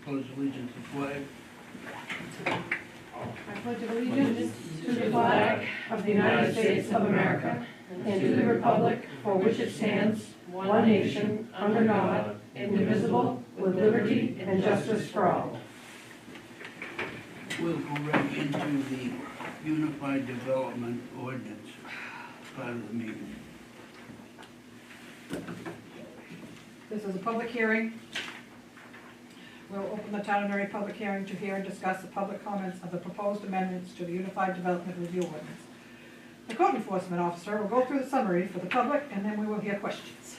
pledge allegiance to the flag. I pledge allegiance to the flag of the United States of America and to the republic for which it stands, one nation, under God, indivisible, with liberty and justice for all. We'll go right into the Unified Development Ordinance part of the meeting. This is a public hearing. We'll open the town of Newry public hearing to hear and discuss the public comments of the proposed amendments to the Unified Development Review Ordinance. The code enforcement officer will go through the summary for the public, and then we will hear questions.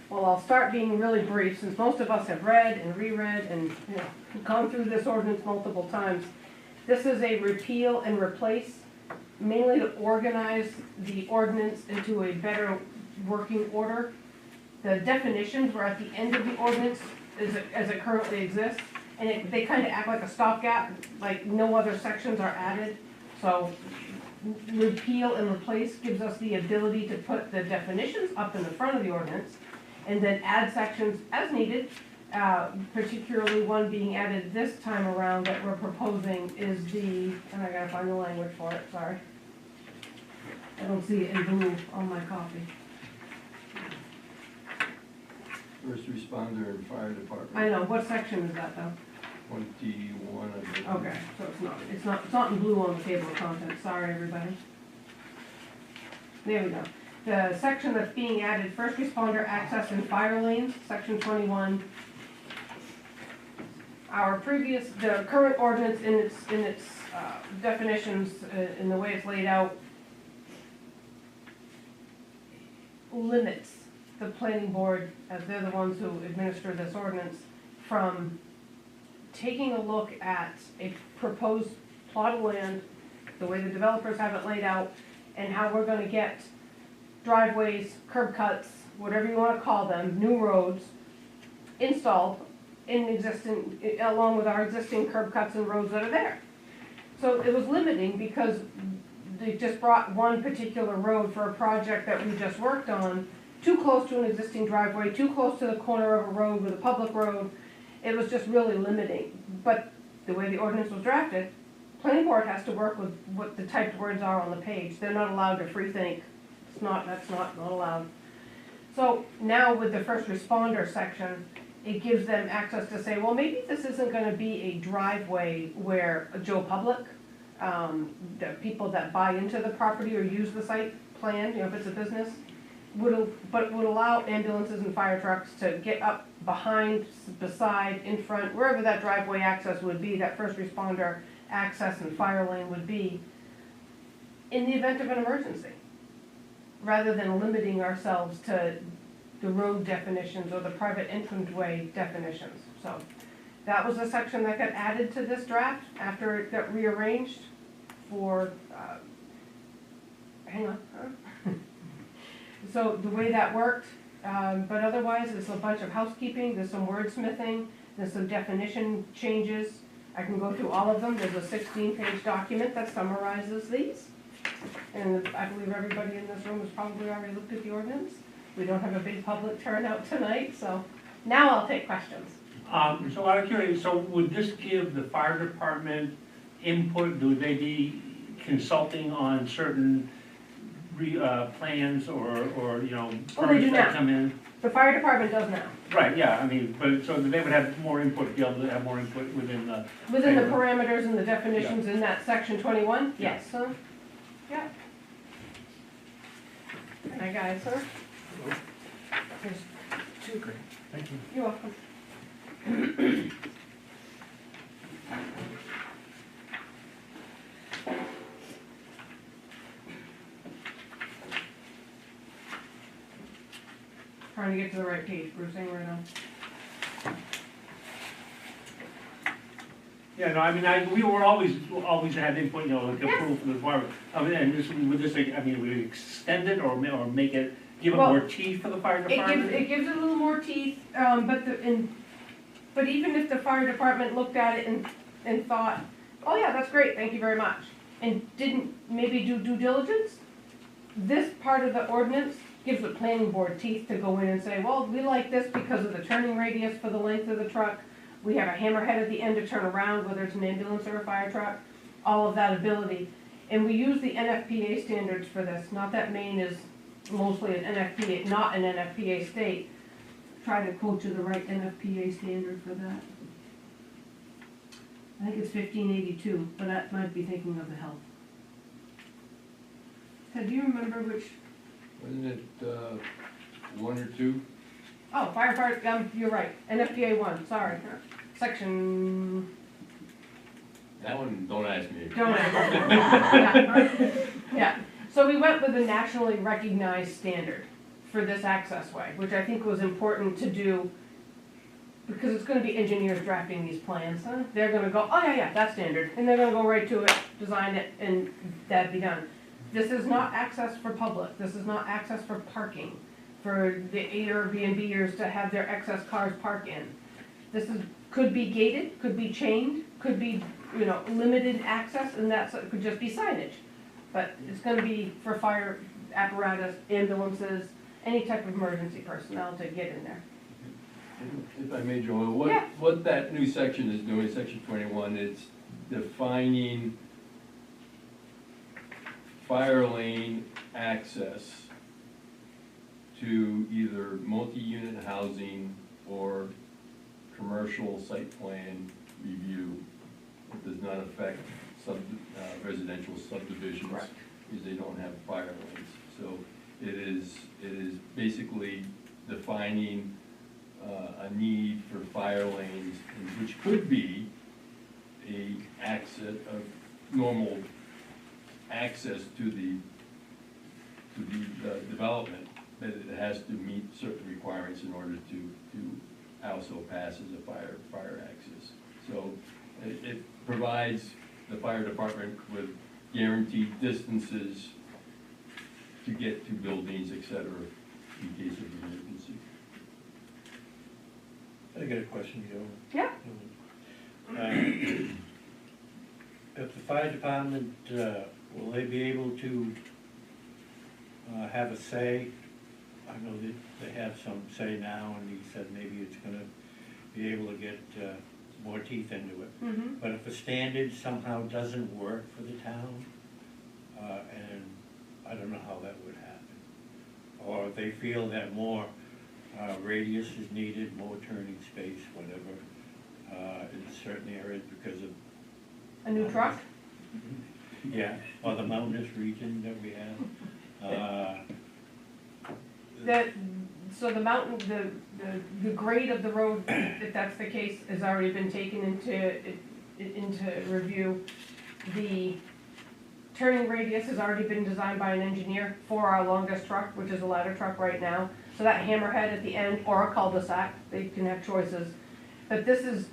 Well, I'll start being really brief, since most of us have read and reread and gone through this ordinance multiple times. This is a repeal and replace, mainly to organize the ordinance into a better working order. The definitions were at the end of the ordinance as it currently exists, and they kind of act like a stopgap, like no other sections are added. So repeal and replace gives us the ability to put the definitions up in the front of the ordinance and then add sections as needed, particularly one being added this time around that we're proposing is the, and I gotta find the language for it, sorry. I don't see it in blue on my copy. First responder and fire department. I know, what section is that though? 21, I think. Okay, so it's not in blue on the table of contents, sorry everybody. There we go. The section that's being added, first responder access and fire lanes, section 21. The current ordinance in its definitions, in the way it's laid out, limits the planning board, as they're the ones who administer this ordinance, from taking a look at a proposed plot of land, the way the developers have it laid out, and how we're gonna get driveways, curb cuts, whatever you wanna call them, new roads, installed along with our existing curb cuts and roads that are there. So it was limiting because they just brought one particular road for a project that we just worked on, too close to an existing driveway, too close to the corner of a road with a public road. It was just really limiting. But the way the ordinance was drafted, planning board has to work with what the typed words are on the page. They're not allowed to free think. That's not allowed. So now with the first responder section, it gives them access to say, well, maybe this isn't gonna be a driveway where Joe Public, the people that buy into the property or use the site plan, if it's a business, but would allow ambulances and fire trucks to get up behind, beside, in front, wherever that driveway access would be, that first responder access and fire lane would be, in the event of an emergency, rather than limiting ourselves to the road definitions or the private entranceway definitions. So that was a section that got added to this draft after it got rearranged for, hang on. So the way that worked, but otherwise it's a bunch of housekeeping, there's some wordsmithing, there's some definition changes. I can go through all of them. There's a 16-page document that summarizes these. And I believe everybody in this room has probably already looked at the ordinance. We don't have a big public turnout tonight, so now I'll take questions. So I'm curious, so would this give the fire department input? Do they be consulting on certain plans or they do now. that come in? The fire department does now. Right, yeah, I mean, but so they would have more input, be able to have more input within the... Within the parameters and the definitions in that section 21? Yeah. Yes, sir. Yeah. Hi, guys, sir. Here's two. Great, thank you. You're welcome. Trying to get to the right page, Bruce, hang right on. Yeah, no, I mean, we were always had input, like approval from the department. I mean, and this, would this, I mean, would it extend it or make it, give it more teeth for the fire department? It gives it a little more teeth, but even if the fire department looked at it and thought, oh yeah, that's great, thank you very much, and didn't maybe do due diligence, this part of the ordinance gives the planning board teeth to go in and say, well, we like this because of the turning radius for the length of the truck, We have a hammerhead at the end to turn around, whether it's an ambulance or a fire truck, all of that ability. And we use the NFPA standards for this, not that Maine is mostly an NFPA, not an NFPA state. Try to quote you the right NFPA standard for that. I think it's 1582, but that might be thinking of the health. Ted, do you remember which? Wasn't it, 1 or 2? Oh, firefighter, you're right, NFPA 1, sorry. Section, That one, don't ask me. don't yeah. Yeah, so we went with a nationally recognized standard for this access way, which I think was important to do because it's gonna be engineers drafting these plans, huh? They're gonna go, oh yeah, that's standard, and they're gonna go right to it, design it, and that'd be done. This is not access for public, this is not access for parking, for the Airbnbers to have their excess cars park in. This is, could be gated, could be chained, could be, limited access, and it could just be signage. But it's gonna be for fire apparatus, ambulances, any type of emergency personnel to get in there. If I may, Joel, Yeah. what that new section is doing, section 21, it's defining fire lane access to either multi-unit housing or commercial site plan review. It does not affect residential subdivisions Correct. because they don't have fire lanes. So it is basically defining a need for fire lanes, which could be normal access to the development, but it has to meet certain requirements in order to also pass as a fire access. So it provides the fire department with guaranteed distances to get to buildings, et cetera, in case of emergency. I got a question, Joe. Yeah. If the fire department, will they be able to have a say? I know that they have some say now, and he said maybe it's gonna be able to get more teeth into it. Mm-hmm. But if a standard somehow doesn't work for the town, and I don't know how that would happen, or if they feel that more radius is needed, more turning space, whatever, in certain areas because of. A new truck? Yeah, or the mountainous region that we have. So the mountain, the grade of the road, if that's the case, has already been taken into review. The turning radius has already been designed by an engineer for our longest truck, which is a ladder truck right now. So that hammerhead at the end, or a cul-de-sac, they can have choices. But this is,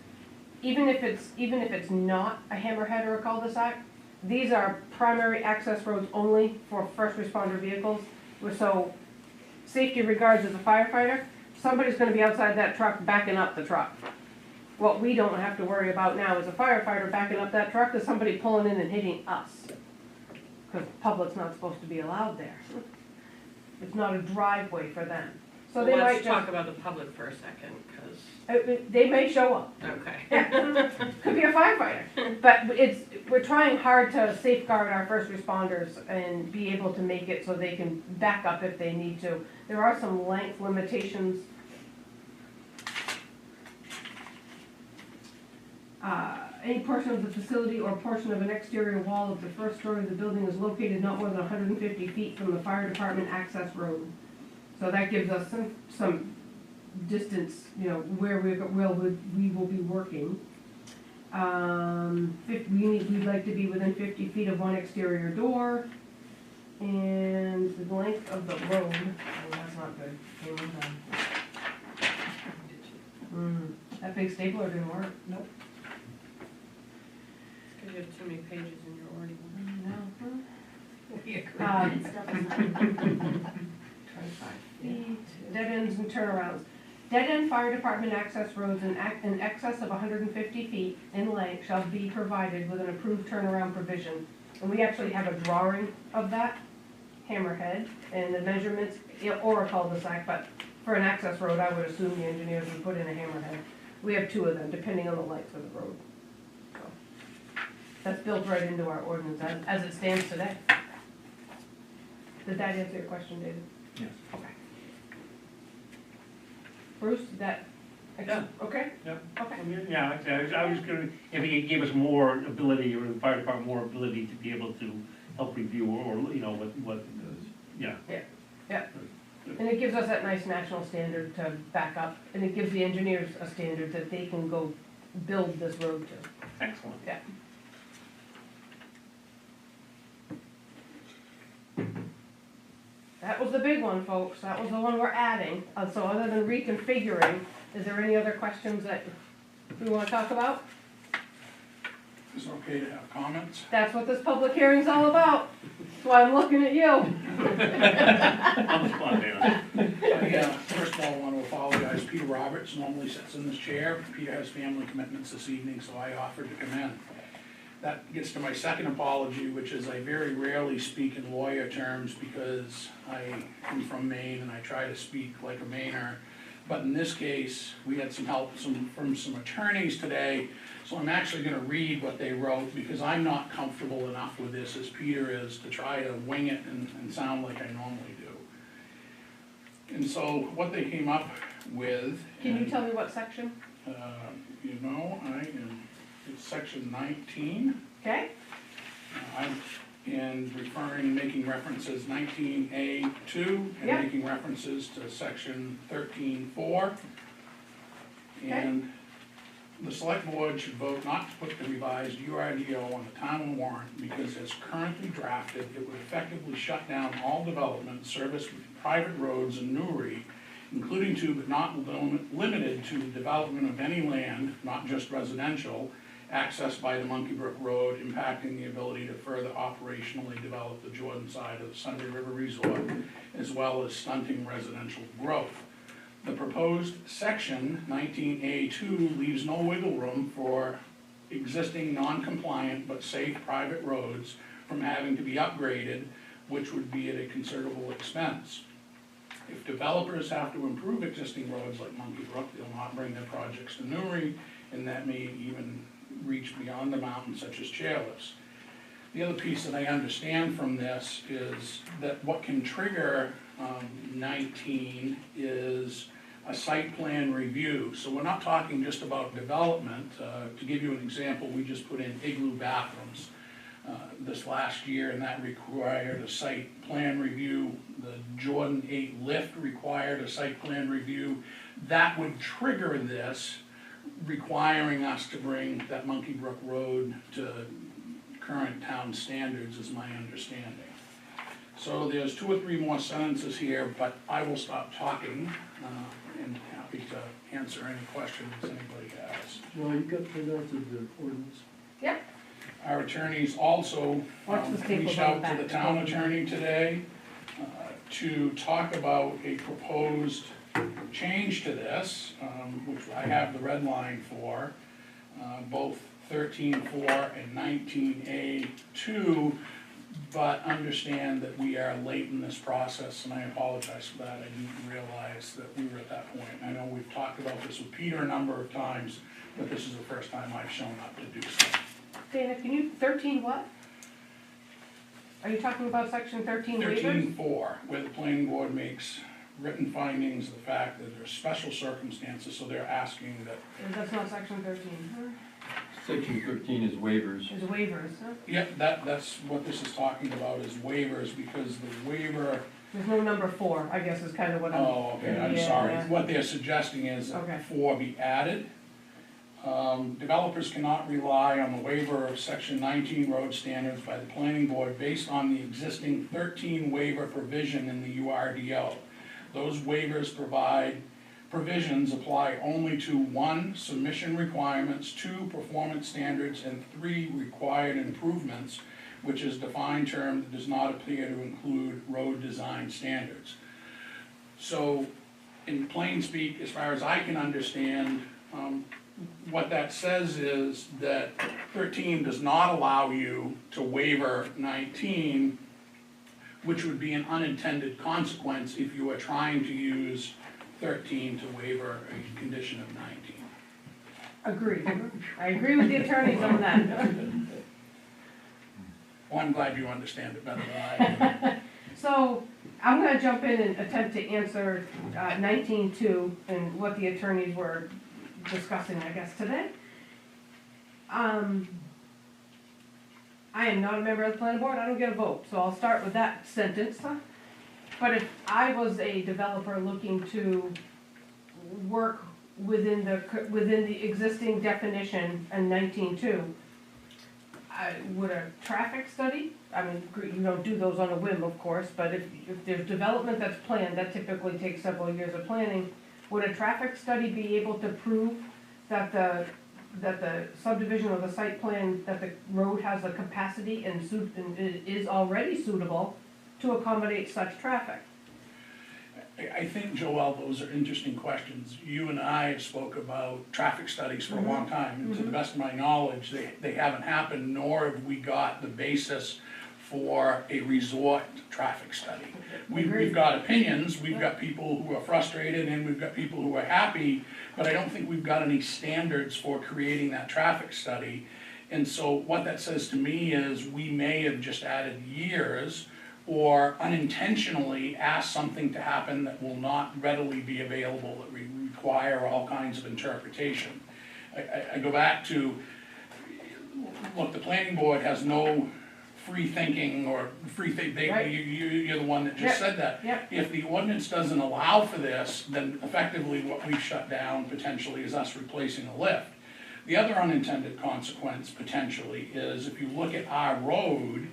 even if it's not a hammerhead or a cul-de-sac, these are primary access roads only for first responder vehicles. So, safety regards as a firefighter, somebody's gonna be outside that truck backing up the truck. What we don't have to worry about now as a firefighter backing up that truck is somebody pulling in and hitting us. Because the public's not supposed to be allowed there. It's not a driveway for them. So Well, they might let's talk just, about the public for a second, because, they may show up. okay. Could be a firefighter, but we're trying hard to safeguard our first responders and be able to make it so they can back up if they need to. There are some length limitations. Any portion of the facility or portion of an exterior wall of the first story of the building is located not more than 150 feet from the fire department access road. So that gives us some distance, where we will be working. We'd like to be within 50 feet of one exterior door. And the length of the road, oh, that's not good. That big stapler didn't work, nope. It's because you have too many pages in your already one. We agree. 25 feet, dead ends and turnarounds. Dead end fire department access roads in excess of 150 feet in length shall be provided with an approved turnaround provision. And we actually have a drawing of that hammerhead and the measurements, or a cul-de-sac, but for an access road, I would assume the engineers would put in a hammerhead. We have 2 of them, depending on the length of the road. So, that's built right into our ordinance as it stands today. Did that answer your question, David? Yes. Okay. Bruce, did that? Yeah. Okay? Yeah. Okay. I mean, yeah, like I said, I was gonna, if he gave us more ability, or the fire department more ability to be able to help review, or, you know, what, yeah. And it gives us that nice national standard to back up, and it gives the engineers a standard that they can go build this road to. Excellent. Yeah. That was the big one, folks, that was the one we're adding. So other than reconfiguring, is there any other questions that we wanna talk about? Is it okay to have comments? That's what this public hearing's all about, that's why I'm looking at you. On the spot, Dan. Yeah, first of all, I want to apologize. Peter Roberts normally sits in this chair. Peter has family commitments this evening, so I offered to come in. That gets to my second apology, which is I very rarely speak in lawyer terms because I am from Maine and I try to speak like a Mainer. But in this case, we had some help from some attorneys today, so I'm actually gonna read what they wrote because I'm not comfortable enough with this as Peter is to try to wing it and sound like I normally do. And so what they came up with. Can you tell me what section? You know, it's section 19. Okay, And referring, making references 19A2 and Yeah. making references to section 13.4. Okay. And the select board should vote not to put the revised URDO on the town warrant because as currently drafted, it would effectively shut down all development service with private roads in Newry, including to but not limited to the development of any land, not just residential, accessed by the Monkey Brook Road, impacting the ability to further operationally develop the Jordan side of the Sunday River Resort, as well as stunting residential growth. The proposed section 19A2 leaves no wiggle room for existing non-compliant but safe private roads from having to be upgraded, which would be at a considerable expense. If developers have to improve existing roads like Monkey Brook, they'll not bring their projects to Newry, and that may even reach beyond the mountains such as chairlifts. The other piece that I understand from this is that what can trigger 19 is a site plan review. So we're not talking just about development. To give you an example, we just put in igloo bathrooms this last year, and that required a site plan review. The Jordan 8 lift required a site plan review. That would trigger this, requiring us to bring that Monkey Brook Road to current town standards is my understanding. So there's 2 or 3 more sentences here, but I will stop talking and happy to answer any questions anybody has. Well, you got the notes of the ordinance. yep, Our attorneys also Watch the staples reached on the out to back. the town attorney today to talk about a proposed change to this, which I have the red line for, both 13.4 and 19A2, but understand that we are late in this process, and I apologize for that. I didn't realize that we were at that point. I know we've talked about this with Peter a number of times, but this is the first time I've shown up to do so. Dana, can you, 13 what? Are you talking about section 13 waivers? 13.4, where the planning board makes written findings of the fact that there are special circumstances, so they're asking that, That's not section 13, huh? Section 13 is waivers. There's waivers, huh? yeah, that's what this is talking about, is waivers, because the waiver, There's no number 4, I guess is kind of what I'm. oh, okay, I'm Yeah. sorry. What they're suggesting is Okay. that 4 be added. Developers cannot rely on the waiver of section 19 road standards by the planning board based on the existing 13 waiver provision in the URDO. Those waivers provisions apply only to 1, submission requirements, 2, performance standards, and 3, required improvements, which is a defined term that does not appear to include road design standards. So, in plain speak, as far as I can understand, what that says is that 13 does not allow you to waiver 19, which would be an unintended consequence if you are trying to use 13 to waiver a condition of 19. Agreed. I agree with the attorneys on that. Well, I'm glad you understand it better than I do. So, I'm gonna jump in and attempt to answer 19.2 and what the attorneys were discussing, I guess, today. I am not a member of the planning board, I don't get a vote, so I'll start with that sentence. But if I was a developer looking to work within the existing definition in 19.2, would a traffic study, I mean, you don't do those on a whim, of course, but if there's development that's planned, that typically takes several years of planning, would a traffic study be able to prove that the subdivision or the site plan, that the road has the capacity and is already suitable to accommodate such traffic? I think, Joel, those are interesting questions. You and I have spoke about traffic studies for a long time, and to the best of my knowledge, they haven't happened, nor have we got the basis for a resort traffic study. We've got opinions, we've got people who are frustrated, and we've got people who are happy, but I don't think we've got any standards for creating that traffic study. And so what that says to me is we may have just added years or unintentionally asked something to happen that will not readily be available, that require all kinds of interpretation. I go back to, look, the planning board has no free thinking or Right. you're the one that just said that. Yep. If the ordinance doesn't allow for this, then effectively what we've shut down potentially is us replacing a lift. The other unintended consequence potentially is if you look at our road,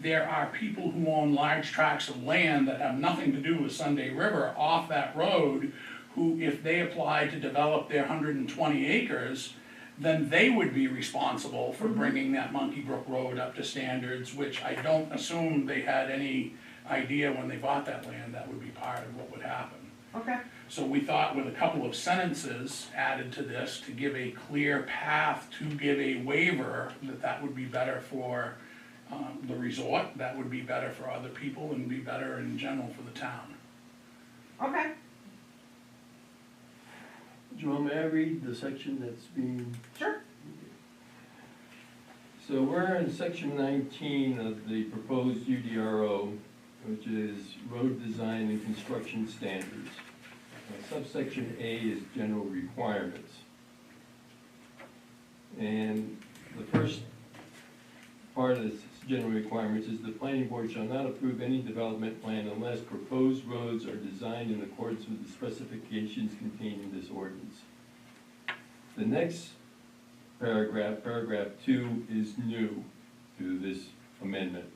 there are people who own large tracts of land that have nothing to do with Sunday River off that road, who, if they applied to develop their 120 acres, then they would be responsible for bringing that Monkey Brook Road up to standards, which I don't assume they had any idea when they bought that land that would be part of what would happen. Okay. So we thought with a couple of sentences added to this to give a clear path to give a waiver, that would be better for the resort, that would be better for other people, and be better in general for the town. Okay. Joel, may I read the section that's being? Sure. So we're in section 19 of the proposed UDRO, which is road design and construction standards. Subsection A is general requirements. And the first part of this general requirements is the planning board shall not approve any development plan unless proposed roads are designed in accordance with the specifications contained in this ordinance. The next paragraph, paragraph 2, is new to this amendment.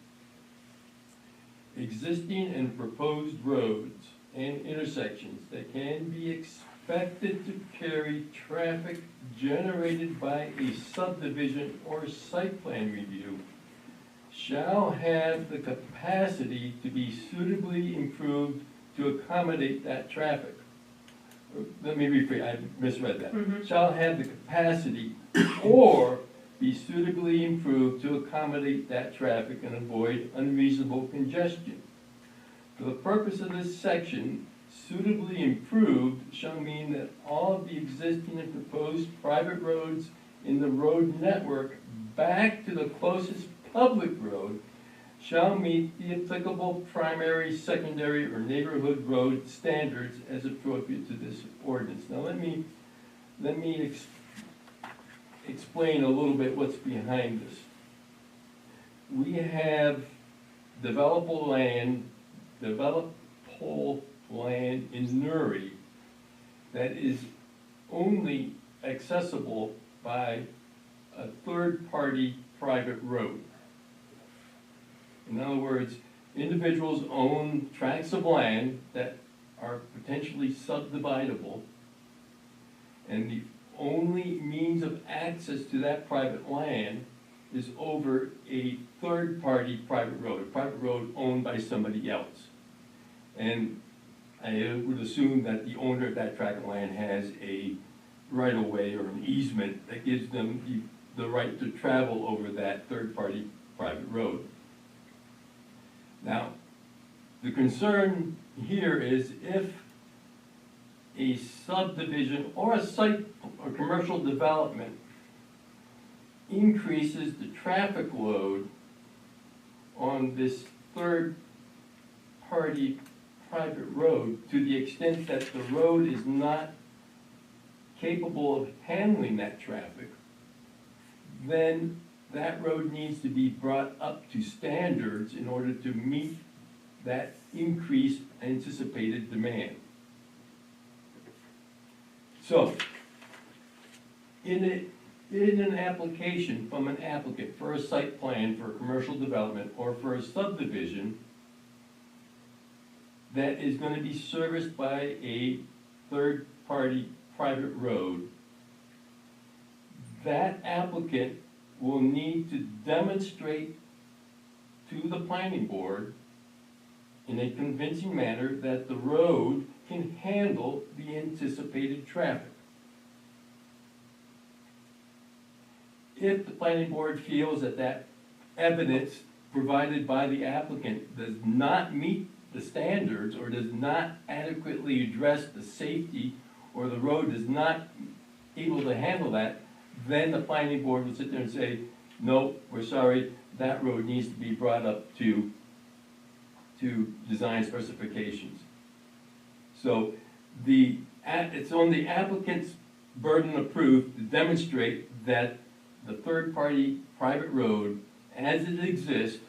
Existing and proposed roads and intersections that can be expected to carry traffic generated by a subdivision or site plan review shall have the capacity to be suitably improved to accommodate that traffic. Let me rephrase, I misread that. Shall have the capacity or be suitably improved to accommodate that traffic and avoid unreasonable congestion. For the purpose of this section, suitably improved shall mean that all of the existing and proposed private roads in the road network back to the closest public road shall meet the applicable primary, secondary, or neighborhood road standards as appropriate to this ordinance. Now let me explain a little bit what's behind this. We have developable land in Newry that is only accessible by a third-party private road. In other words, individuals own tracts of land that are potentially subdividable, and the only means of access to that private land is over a third-party private road owned by somebody else. And I would assume that the owner of that tract of land has a right-of-way or an easement that gives them the right to travel over that third-party private road. Now, the concern here is if a subdivision or a site, or commercial development increases the traffic load on this third-party private road to the extent that the road is not capable of handling that traffic, then that road needs to be brought up to standards in order to meet that increased anticipated demand. So, in an application from an applicant for a site plan for a commercial development or for a subdivision that is going to be serviced by a third-party private road, that applicant will need to demonstrate to the planning board in a convincing manner that the road can handle the anticipated traffic. If the planning board feels that that evidence provided by the applicant does not meet the standards or does not adequately address the safety, or the road is not able to handle that, then the planning board will sit there and say, no, we're sorry, that road needs to be brought up to design specifications. So it's on the applicant's burden of proof to demonstrate that the third-party private road, as it exists,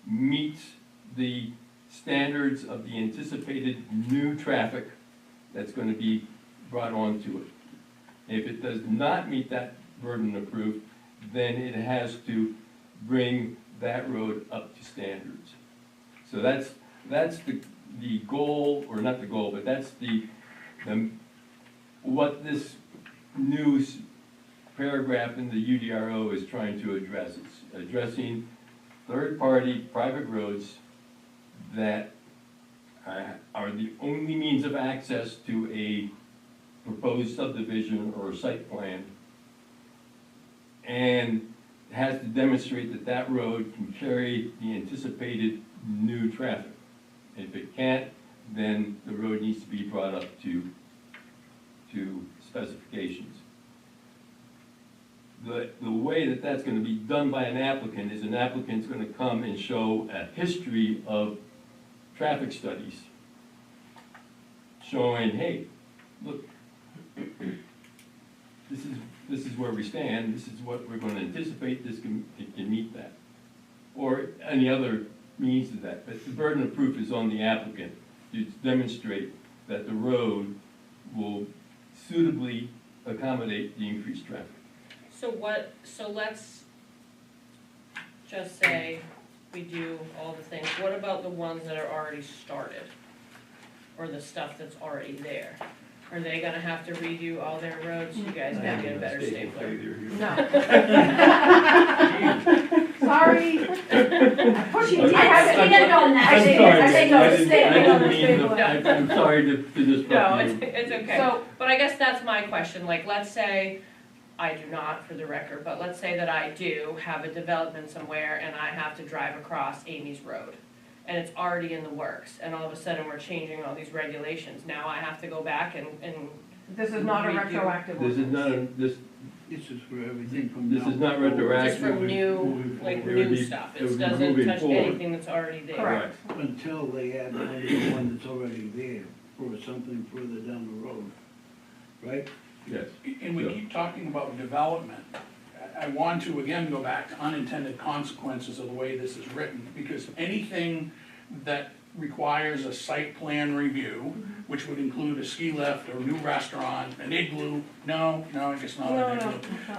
meets the standards of the anticipated new traffic that's going to be brought onto it. If it does not meet that burden of proof, then it has to bring that road up to standards. So that's the goal, or not the goal, but that's what this new paragraph in the UDRO is trying to address. It's addressing third-party private roads that are the only means of access to a proposed subdivision or a site plan, and has to demonstrate that that road can carry the anticipated new traffic. If it can't, then the road needs to be brought up to specifications. The way that that's going to be done by an applicant is an applicant's going to come and show a history of traffic studies showing, hey, look, this is where we stand, this is what we're going to anticipate, it can meet that. Or any other means of that. But the burden of proof is on the applicant to demonstrate that the road will suitably accommodate the increased traffic. So let's just say we do all the things. What about the ones that are already started? Or the stuff that's already there? Are they gonna have to redo all their roads? You guys gotta get a better stapler. No. Sorry. Pushing you. I'm sorry to disrupt you. No, it's okay. So, But I guess that's my question, like, let's say, I do not for the record, but let's say that I do have a development somewhere and I have to drive across Amy's Road. And it's already in the works, and all of a sudden we're changing all these regulations. Now I have to go back and this is not a Redo. retroactive This is not, ordinance. This is for everything from now. this is not forward. retroactive. just from new, Moving like forward. It would new be- stuff. it would It be doesn't moving touch forward. anything that's already there. Correct. Until they add on to the one that's already there, or something further down the road, right? Yes. And we Yeah. keep talking about development. I want to again go back to unintended consequences of the way this is written, because anything that requires a site plan review, which would include a ski lift or a new restaurant, an igloo, no, I guess not an igloo.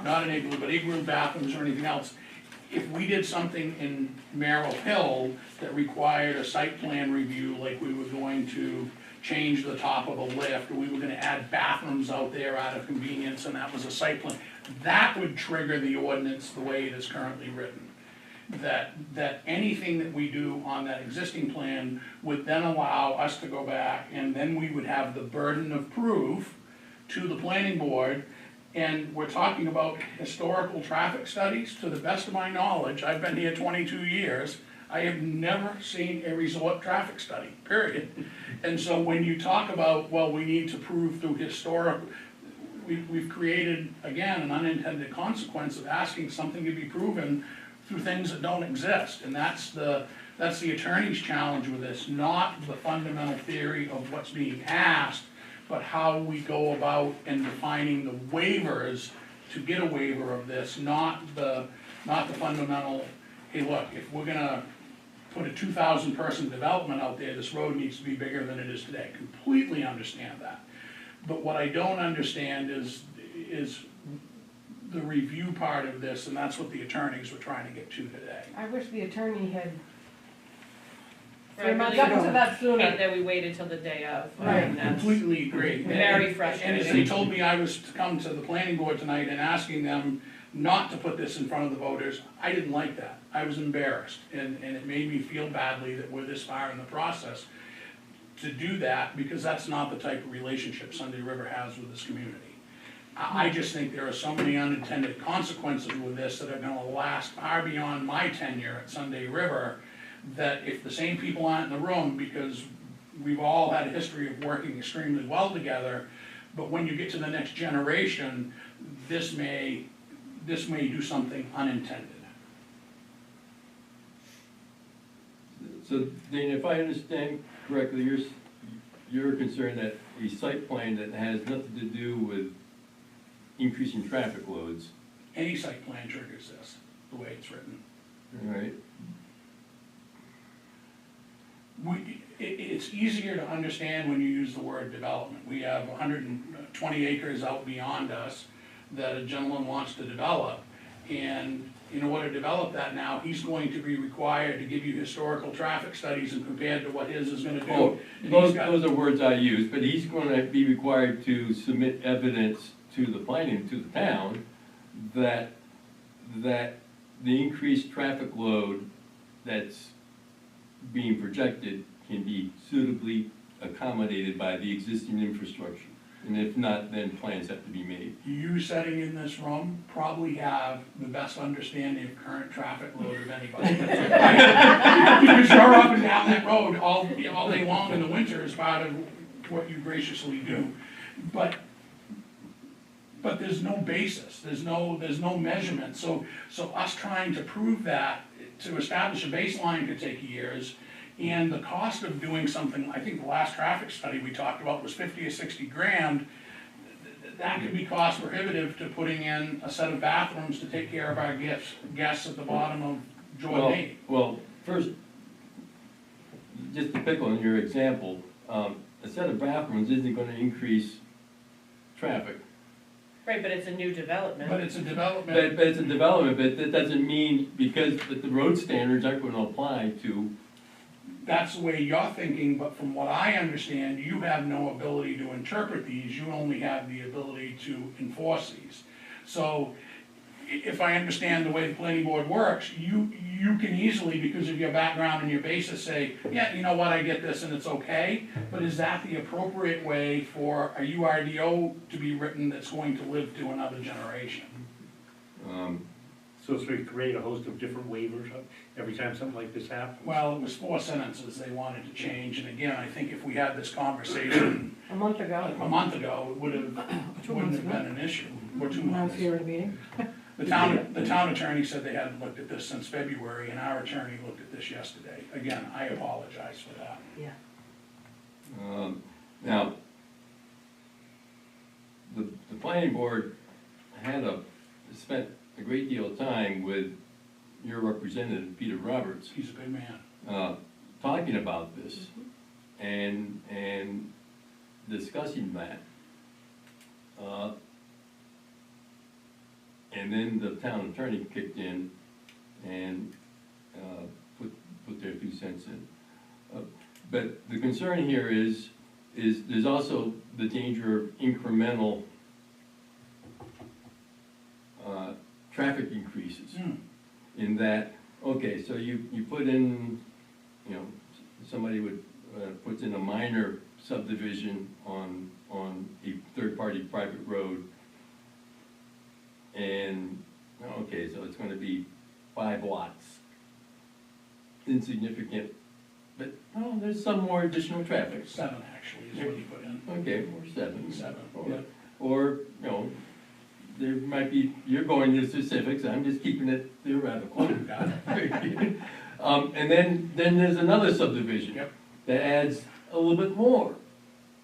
Not an igloo, but igloo bathrooms or anything else. If we did something in Merrill Hill that required a site plan review, like we were going to change the top of a lift, or we were gonna add bathrooms out there out of convenience, and that was a site plan, that would trigger the ordinance the way it is currently written. That anything that we do on that existing plan would then allow us to go back, and then we would have the burden of proof to the planning board. And we're talking about historical traffic studies. To the best of my knowledge, I've been here 22 years, I have never seen a resort traffic study, period. And so when you talk about, well, we need to prove through historic, we've created, again, an unintended consequence of asking something to be proven through things that don't exist. And that's the attorney's challenge with this, not the fundamental theory of what's being asked, but how we go about in defining the waivers to get a waiver of this, not the fundamental, hey, look, if we're gonna put a 2,000 person development out there, this road needs to be bigger than it is today. Completely understand that. But what I don't understand is the review part of this, and that's what the attorneys were trying to get to today. I wish the attorney had I really gotten to that hate sooner. that we waited till the day of. I Right. mean, that's Completely agree. very And as frustrating. they told me I was to come to the planning board tonight and asking them not to put this in front of the voters, I didn't like that. I was embarrassed, and it made me feel badly that we're this far in the process to do that, because that's not the type of relationship Sunday River has with this community. I just think there are so many unintended consequences with this that are gonna last far beyond my tenure at Sunday River, that if the same people aren't in the room, because we've all had a history of working extremely well together, but when you get to the next generation, this may do something unintended. So, Dana, if I understand correctly, you're concerned that a site plan that has nothing to do with increasing traffic loads, Any site plan triggers this, the way it's written. all right? It's easier to understand when you use the word development. We have 120 acres out beyond us that a gentleman wants to develop. And in order to develop that now, he's going to be required to give you historical traffic studies and compared to what his is gonna do. Oh, And those are words I use, but he's gonna be required to submit evidence to the planning, to the town, that the increased traffic load that's being projected can be suitably accommodated by the existing infrastructure. And if not, then plans have to be made. You sitting in this room probably have the best understanding of current traffic load of anybody. Because you're up and down that road all day long in the winter as part of what you graciously do. But there's no basis, there's no measurement. So us trying to prove that, to establish a baseline could take years. And the cost of doing something, I think the last traffic study we talked about was 50 or 60 grand. That could be cost prohibitive to putting in a set of bathrooms to take care of our guests at the bottom of Jordan 8. Well, first, just to pick on your example, a set of bathrooms isn't gonna increase traffic. Right, but it's a new development. But it's a development. But it's a development, but that doesn't mean, because the road standards aren't gonna apply to. That's the way you're thinking, but from what I understand, you have no ability to interpret these, you only have the ability to enforce these. So, if I understand the way the planning board works, you can easily, because of your background and your basis, say, yeah, you know what, I get this and it's okay, but is that the appropriate way for a URDO to be written that's going to live to another generation? So we create a host of different waivers every time something like this happens? Well, it was 4 sentences they wanted to change, and again, I think if we had this conversation A month ago. a month ago, it wouldn't have been an issue, or 2 When I was months. here at a meeting. The town attorney said they hadn't looked at this since February, and our attorney looked at this yesterday. Again, I apologize for that. Yeah. Now, the planning board spent a great deal of time with your representative, Peter Roberts, He's a good man. talking about this and discussing that. And then the town attorney kicked in and put their 2 cents in. But the concern here is there's also the danger of incremental traffic increases. In that, okay, so you put in, somebody puts in a minor subdivision on a third-party private road, and, okay, so it's gonna be 5 lots. insignificant, but, oh, there's some more additional traffic. 7 actually is what you put in. Okay, or 7. 7, Or, yeah. or, you know, there might be, you're going to specifics, I'm just keeping it theoretical. Got it. And then there's another subdivision. Yep. That adds a little bit more.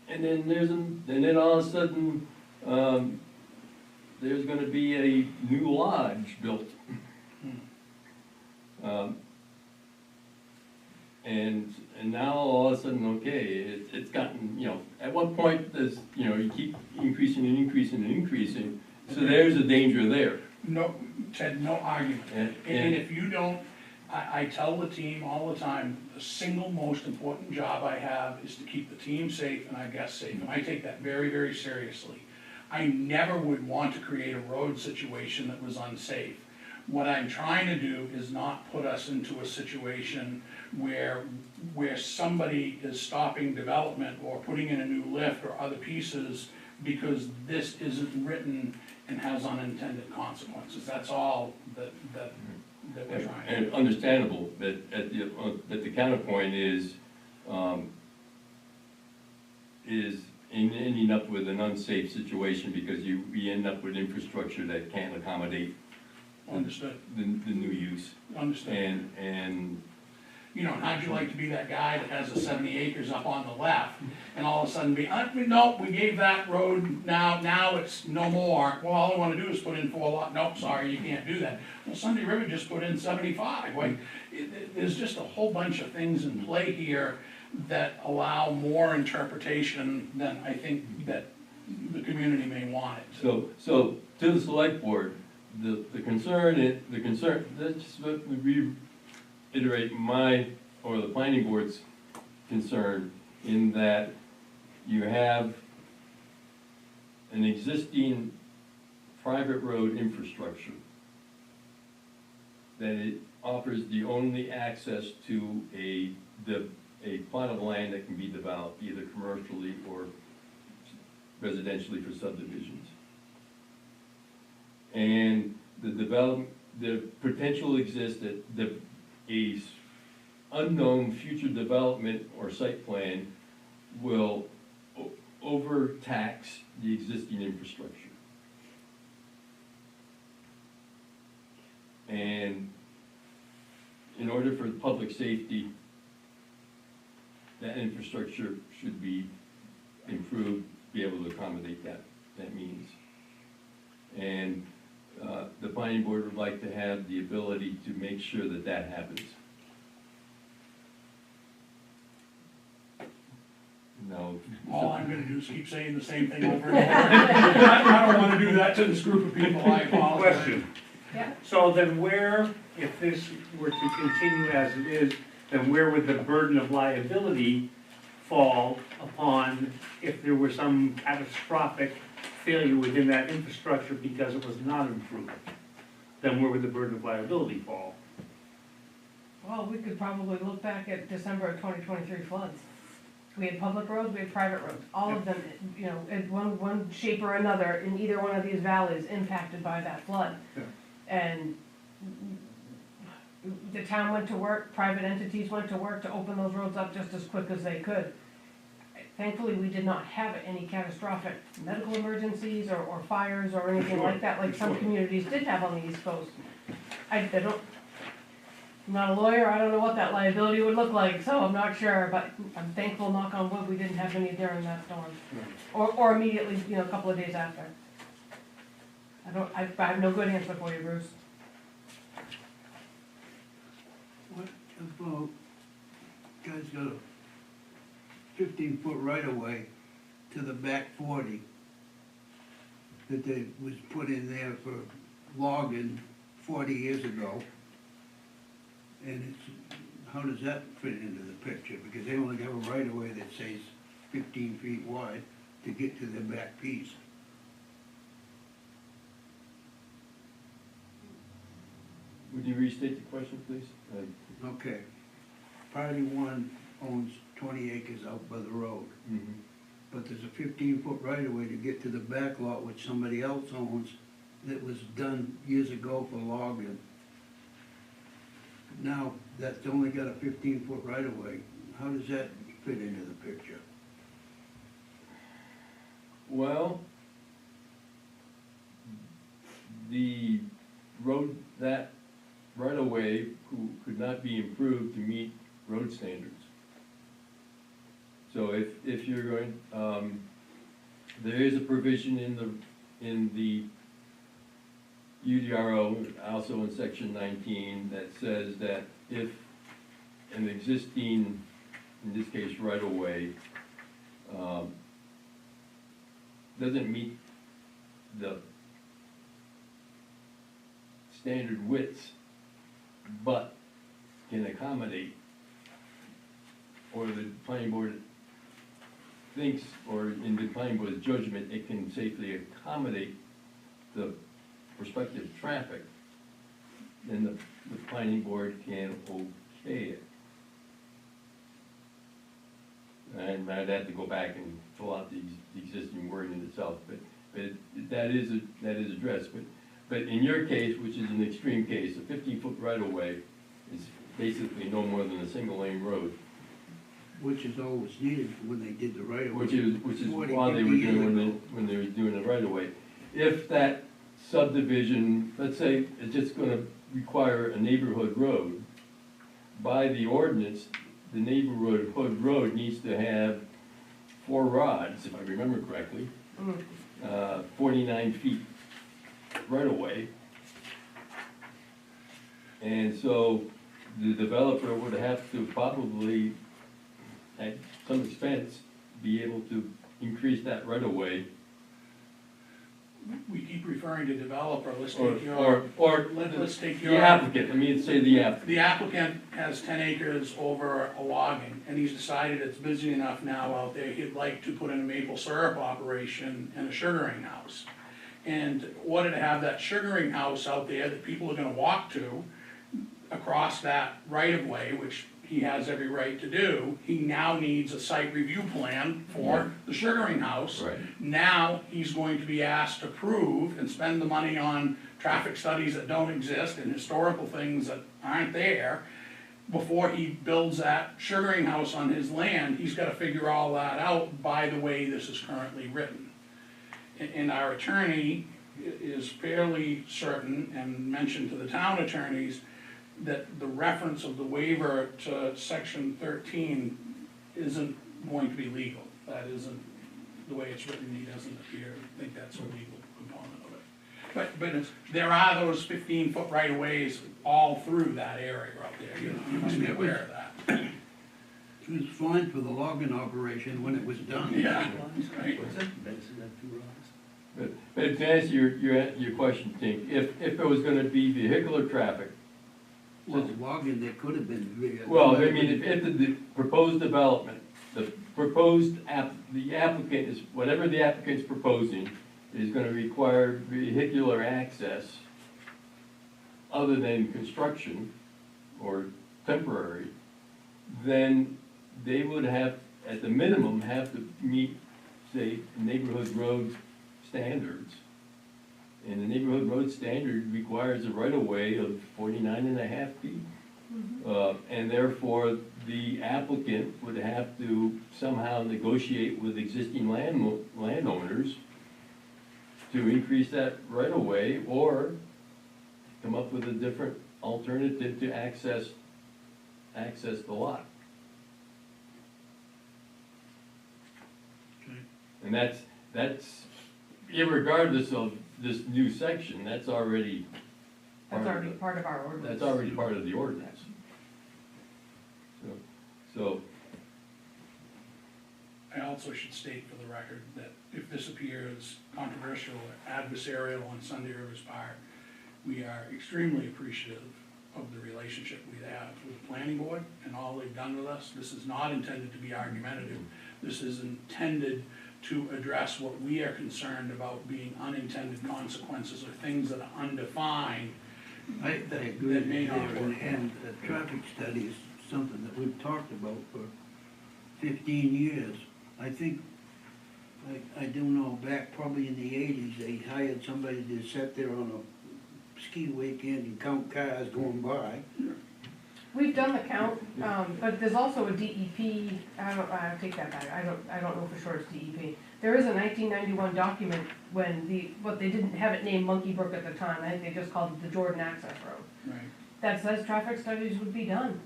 And then all of a sudden, there's gonna be a new lodge built. And now all of a sudden, okay, it's gotten, you know, at one point, there's, you know, you keep increasing and increasing and increasing, so there's a danger there. No, Ted, no argument. And- And if you don't, I tell the team all the time, the single most important job I have is to keep the team safe and our guests safe, and I take that very, very seriously. I never would want to create a road situation that was unsafe. What I'm trying to do is not put us into a situation where somebody is stopping development or putting in a new lift or other pieces because this isn't written and has unintended consequences. That's all that we're trying to do. And understandable, but the counterpoint is ending up with an unsafe situation because we end up with infrastructure that can't accommodate Understood, the new use. understood. And You know, how'd you like to be that guy that has the 70 acres up on the left, and all of a sudden be, no, we gave that road, now it's no more. Well, all I wanna do is put in 4 lots, nope, sorry, you can't do that. Well, Sunday River just put in 75, like, there's just a whole bunch of things in play here that allow more interpretation than I think that the community may want it to. so to the select board, the concern, let's just reiterate the planning board's concern in that you have an existing private road infrastructure that it offers the only access to a plot of land that can be developed either commercially or residentially for subdivisions. And the potential exists that a unknown future development or site plan will overtax the existing infrastructure. And in order for public safety, that infrastructure should be improved, be able to accommodate that means. And the planning board would like to have the ability to make sure that that happens. No. All I'm gonna do is keep saying the same thing over and over. I don't wanna do that to this group of people, I apologize. Question. Yeah. So then where, if this were to continue as it is, then where would the burden of liability fall upon if there were some catastrophic failure within that infrastructure because it was not improved? Then where would the burden of liability fall? Well, we could probably look back at December of 2023 floods. We had public roads, we had private roads, all of them, you know, in one shape or another in either one of these valleys impacted by that flood. Yeah. And the town went to work, private entities went to work to open those roads up just as quick as they could. Thankfully, we did not have any catastrophic medical emergencies or fires or anything Sure, like that, like for some sure. communities did have on the East Coast. I don't, I'm not a lawyer, I don't know what that liability would look like, so I'm not sure, but I'm thankful, knock on wood, we didn't have any during that storm. Or immediately, you know, a couple of days after. I have no good answer for you, Bruce. What about, guys got a 15-foot right-of-way to the back 40 that they was put in there for logging 40 years ago. And it's, how does that fit into the picture? Because they only have a right-of-way that says 15 feet wide to get to their back piece. Would you restate the question, please? Okay. Party one owns 20 acres out by the road. But there's a 15-foot right-of-way to get to the back lot, which somebody else owns, that was done years ago for logging. Now, that's only got a 15-foot right-of-way. How does that fit into the picture? Well, the road, that right-of-way could not be improved to meet road standards. So if you're going, there is a provision in the UDRO, also in section 19, that says that if an existing, in this case, right-of-way, doesn't meet the standard widths, but can accommodate, or the planning board thinks, or in the planning board's judgment, it can safely accommodate the prospective traffic, then the planning board can okay it. And I'd have to go back and fill out the existing wording itself, but that is addressed. But in your case, which is an extreme case, a 15-foot right-of-way is basically no more than a single-lane road, Which is all was needed when they did the right-of-way. which is 40, why they were 50 years doing ago. when they were doing the right-of-way. If that subdivision, let's say, it's just gonna require a neighborhood road, by the ordinance, the neighborhood road needs to have 4 rods, if I remember correctly, 49 feet right away. And so the developer would have to probably, at some expense, be able to increase that right of way. We keep referring to developer, let's Or, take your, or let's take the your. applicant, let me say the applicant. The applicant has 10 acres over a logging, and he's decided it's busy enough now out there, he'd like to put in a maple syrup operation and a sugaring house. And in order to have that sugaring house out there that people are gonna walk to, across that right-of-way, which he has every right to do, he now needs a site review plan for the sugaring house. Right. Now, he's going to be asked to prove and spend the money on traffic studies that don't exist and historical things that aren't there. Before he builds that sugaring house on his land, he's gotta figure all that out by the way this is currently written. And our attorney is fairly certain, and mentioned to the town attorneys, that the reference of the waiver to section 13 isn't going to be legal. That isn't, the way it's written, he doesn't think that's a legal component of it. But there are those 15-foot right-of-ways all through that area out there, you must be aware of that. It was fine for the logging operation when it was done. Yeah, right. But to answer your question, Tink, if it was gonna be vehicular traffic, Well, logging, there could have been. well, I mean, if the proposed development, the applicant is, whatever the applicant's proposing is gonna require vehicular access other than construction or temporary, then they would have, at the minimum, have to meet, say, neighborhood road standards. And the neighborhood road standard requires a right-of-way of 49.5 feet. And therefore, the applicant would have to somehow negotiate with existing landowners to increase that right-of-way, or come up with a different alternative to access the lot. Okay. And that's irregardless of this new section, that's already That's already part of our ordinance. That's already part of the ordinance. So, I also should state for the record that if this appears controversial or adversarial on Sunday River's part, we are extremely appreciative of the relationship we have with the planning board and all they've done with us. This is not intended to be argumentative. This is intended to address what we are concerned about being unintended consequences or things that are undefined. I agree That may there, not work. and the traffic study is something that we've talked about for 15 years. I think, I do know back probably in the 80s, they hired somebody to sit there on a ski weekend and count cars going by. We've done the count, but there's also a DEP, I take that back, I don't know for sure it's DEP. There is a 1991 document when they didn't have it named Monkey Brook at the time, I think they just called it the Jordan Access Road. Right. That says traffic studies would be done.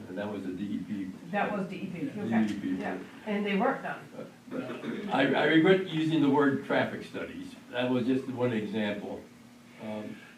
And that was a DEP. That was DEP, okay, DEP. yeah, and they weren't done. I regret using the word traffic studies. That was just one example.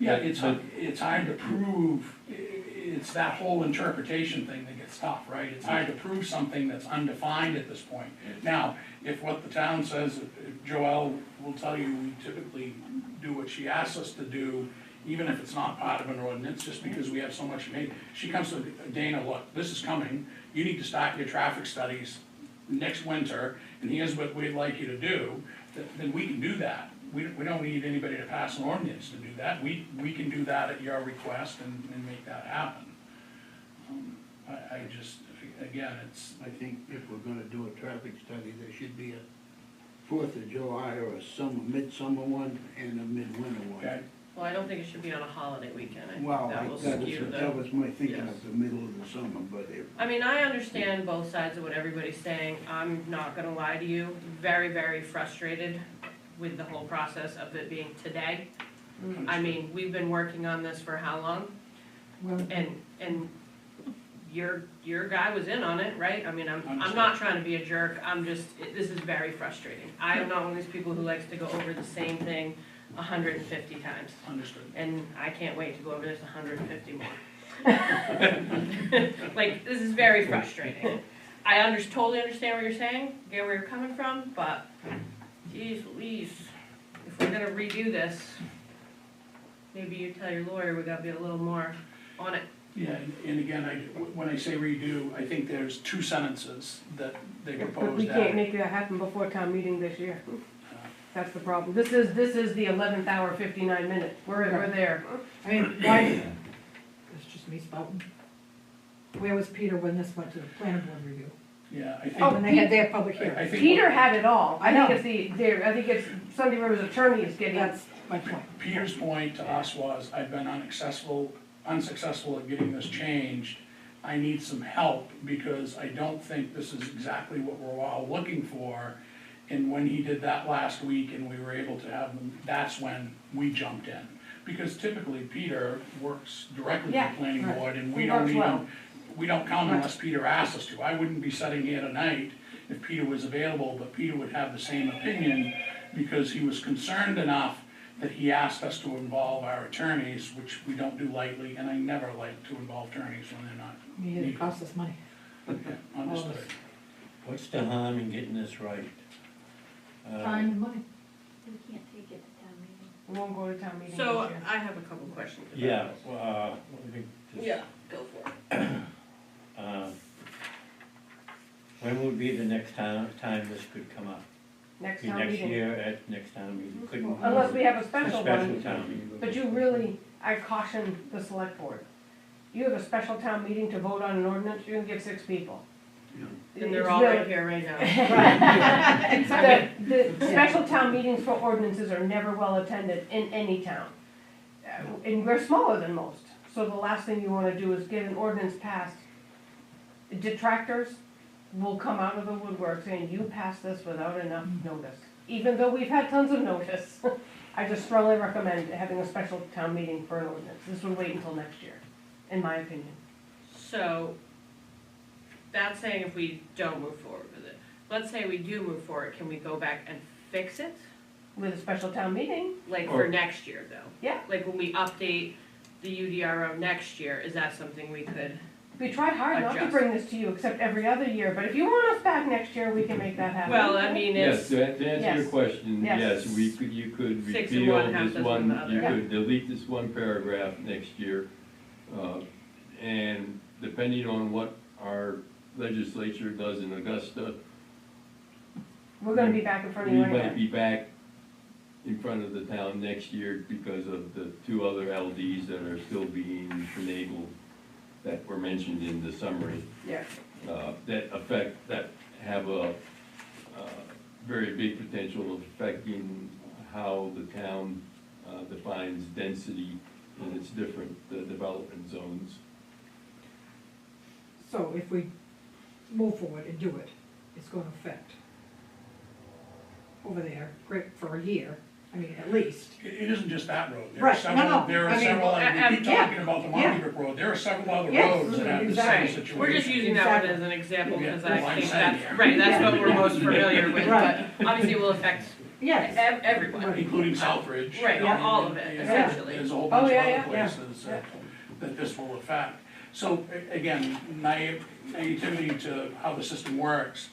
Yeah, it's hard to prove, it's that whole interpretation thing that gets tough, right? It's hard to prove something that's undefined at this point. Now, if what the town says, if Joelle will tell you, we typically do what she asks us to do, even if it's not part of an ordinance, just because we have so much, she comes to Dana, look, this is coming, you need to start your traffic studies next winter, and here's what we'd like you to do, then we can do that. We don't need anybody to pass an ordinance to do that. We can do that at your request and make that happen. I just, again, it's, I think if we're gonna do a traffic study, there should be a Fourth of July or a midsummer one and a midwinter one. okay, Well, I don't think it should be on a holiday weekend, I think Well, that will that skew was the. my thinking yes. of the middle of the summer, but if, I mean, I understand both sides of what everybody's saying, I'm not gonna lie to you, very, very frustrated with the whole process of it being today. I mean, we've been working on this for how long? Well, And your guy was in on it, right? I mean, I'm Understood. not trying to be a jerk, this is very frustrating. I am not one of these people who likes to go over the same thing 150 times. understood. And I can't wait to go over this 150 more. Like, this is very frustrating. I totally understand what you're saying, get where you're coming from, but geez Louise, if we're gonna redo this, maybe you tell your lawyer we gotta be a little more on it. Yeah, and again, when I say redo, I think there's two sentences that they But we proposed can't out. make that happen before town meeting this year. That's the problem. This is the 11th hour, 59 minutes. We're there. I mean, why, it's just me spouting. Where was Peter when this went to the planning board review? Yeah, I Oh, When think, they had their public I hearing? think. Peter had it all. I know. I think it's Sunday River's attorney is getting. That's my point. Peter's point to us was, I've been unsuccessful at getting this changed. I need some help because I don't think this is exactly what we're all looking for. And when he did that last week and we were able to have them, that's when we jumped in. Because typically Peter works directly with Yeah, the planning right. board and He we don't works well. we don't come unless Peter asks us to. I wouldn't be sitting here tonight if Peter was available, but Peter would have the same opinion because he was concerned enough that he asked us to involve our attorneys, which we don't do lightly, and I never like to involve attorneys when they're not It needed. costs us money. Understood. What's the harm in getting this right? Time and money. We can't take it to town meeting. We won't go to town meeting this So year. I have a couple questions about Yeah, this. let me just. Yeah, go for it. When would be the next time this could come up? Next Be town next meeting. year at next town meeting? Couldn't. Unless we have a A special special one. town meeting. But you really, I caution the select board. You have a special town meeting to vote on an ordinance, you're gonna get 6 people. And they're It's all really- right here right now. The special town meetings for ordinances are never well attended in any town. And we're smaller than most, so the last thing you wanna do is get an ordinance passed. Detractors will come out of the woodwork saying, you passed this without enough notice. Even though we've had tons of notice, I just strongly recommend having a special town meeting for an ordinance. This would wait until next year, in my opinion. So, that's saying if we don't move forward with it. Let's say we do move forward, can we go back and fix it? With a special town meeting, Like Or- for next year though? Yeah. Like when we update the UDRO next year, is that something we could? we try hard not to Adjust. bring this to you except every other year, but if you want us back next year, we can make that happen. Well, I mean, Yes, it's, to answer your Yes. question, Yes. yes, you could 6 in repeal one, half this dozen in one, the other. you Yeah. could delete this one paragraph next year. And depending on what our legislature does in Augusta, We're gonna be back in front of we you might anyway. be back in front of the town next year because of the 2 other LDs that are still being finagled that were mentioned in the summary. Yeah. That have a very big potential of affecting how the town defines density in its different development zones. So if we move forward and do it, it's gonna affect over there, great, for a year, I mean, at least. It isn't just that road. There are Right, no, several, no, there are I mean, several, we keep yeah, talking about the yeah. Monty Brook Road, there are several other Yes, roads that have the same exactly. situation. We're just using that one Exactly. as an example, Yeah, because well, I I'm think saying, that's, yeah. right, that's Yeah. what we're most familiar with, Right. but obviously it will affect Yes, everyone. Right. Including Southridge. Right, Yeah. all of it, Yeah. essentially. There's a whole Oh, bunch of yeah, other yeah, yeah. places that this will affect. So, again, naivety to how the system works,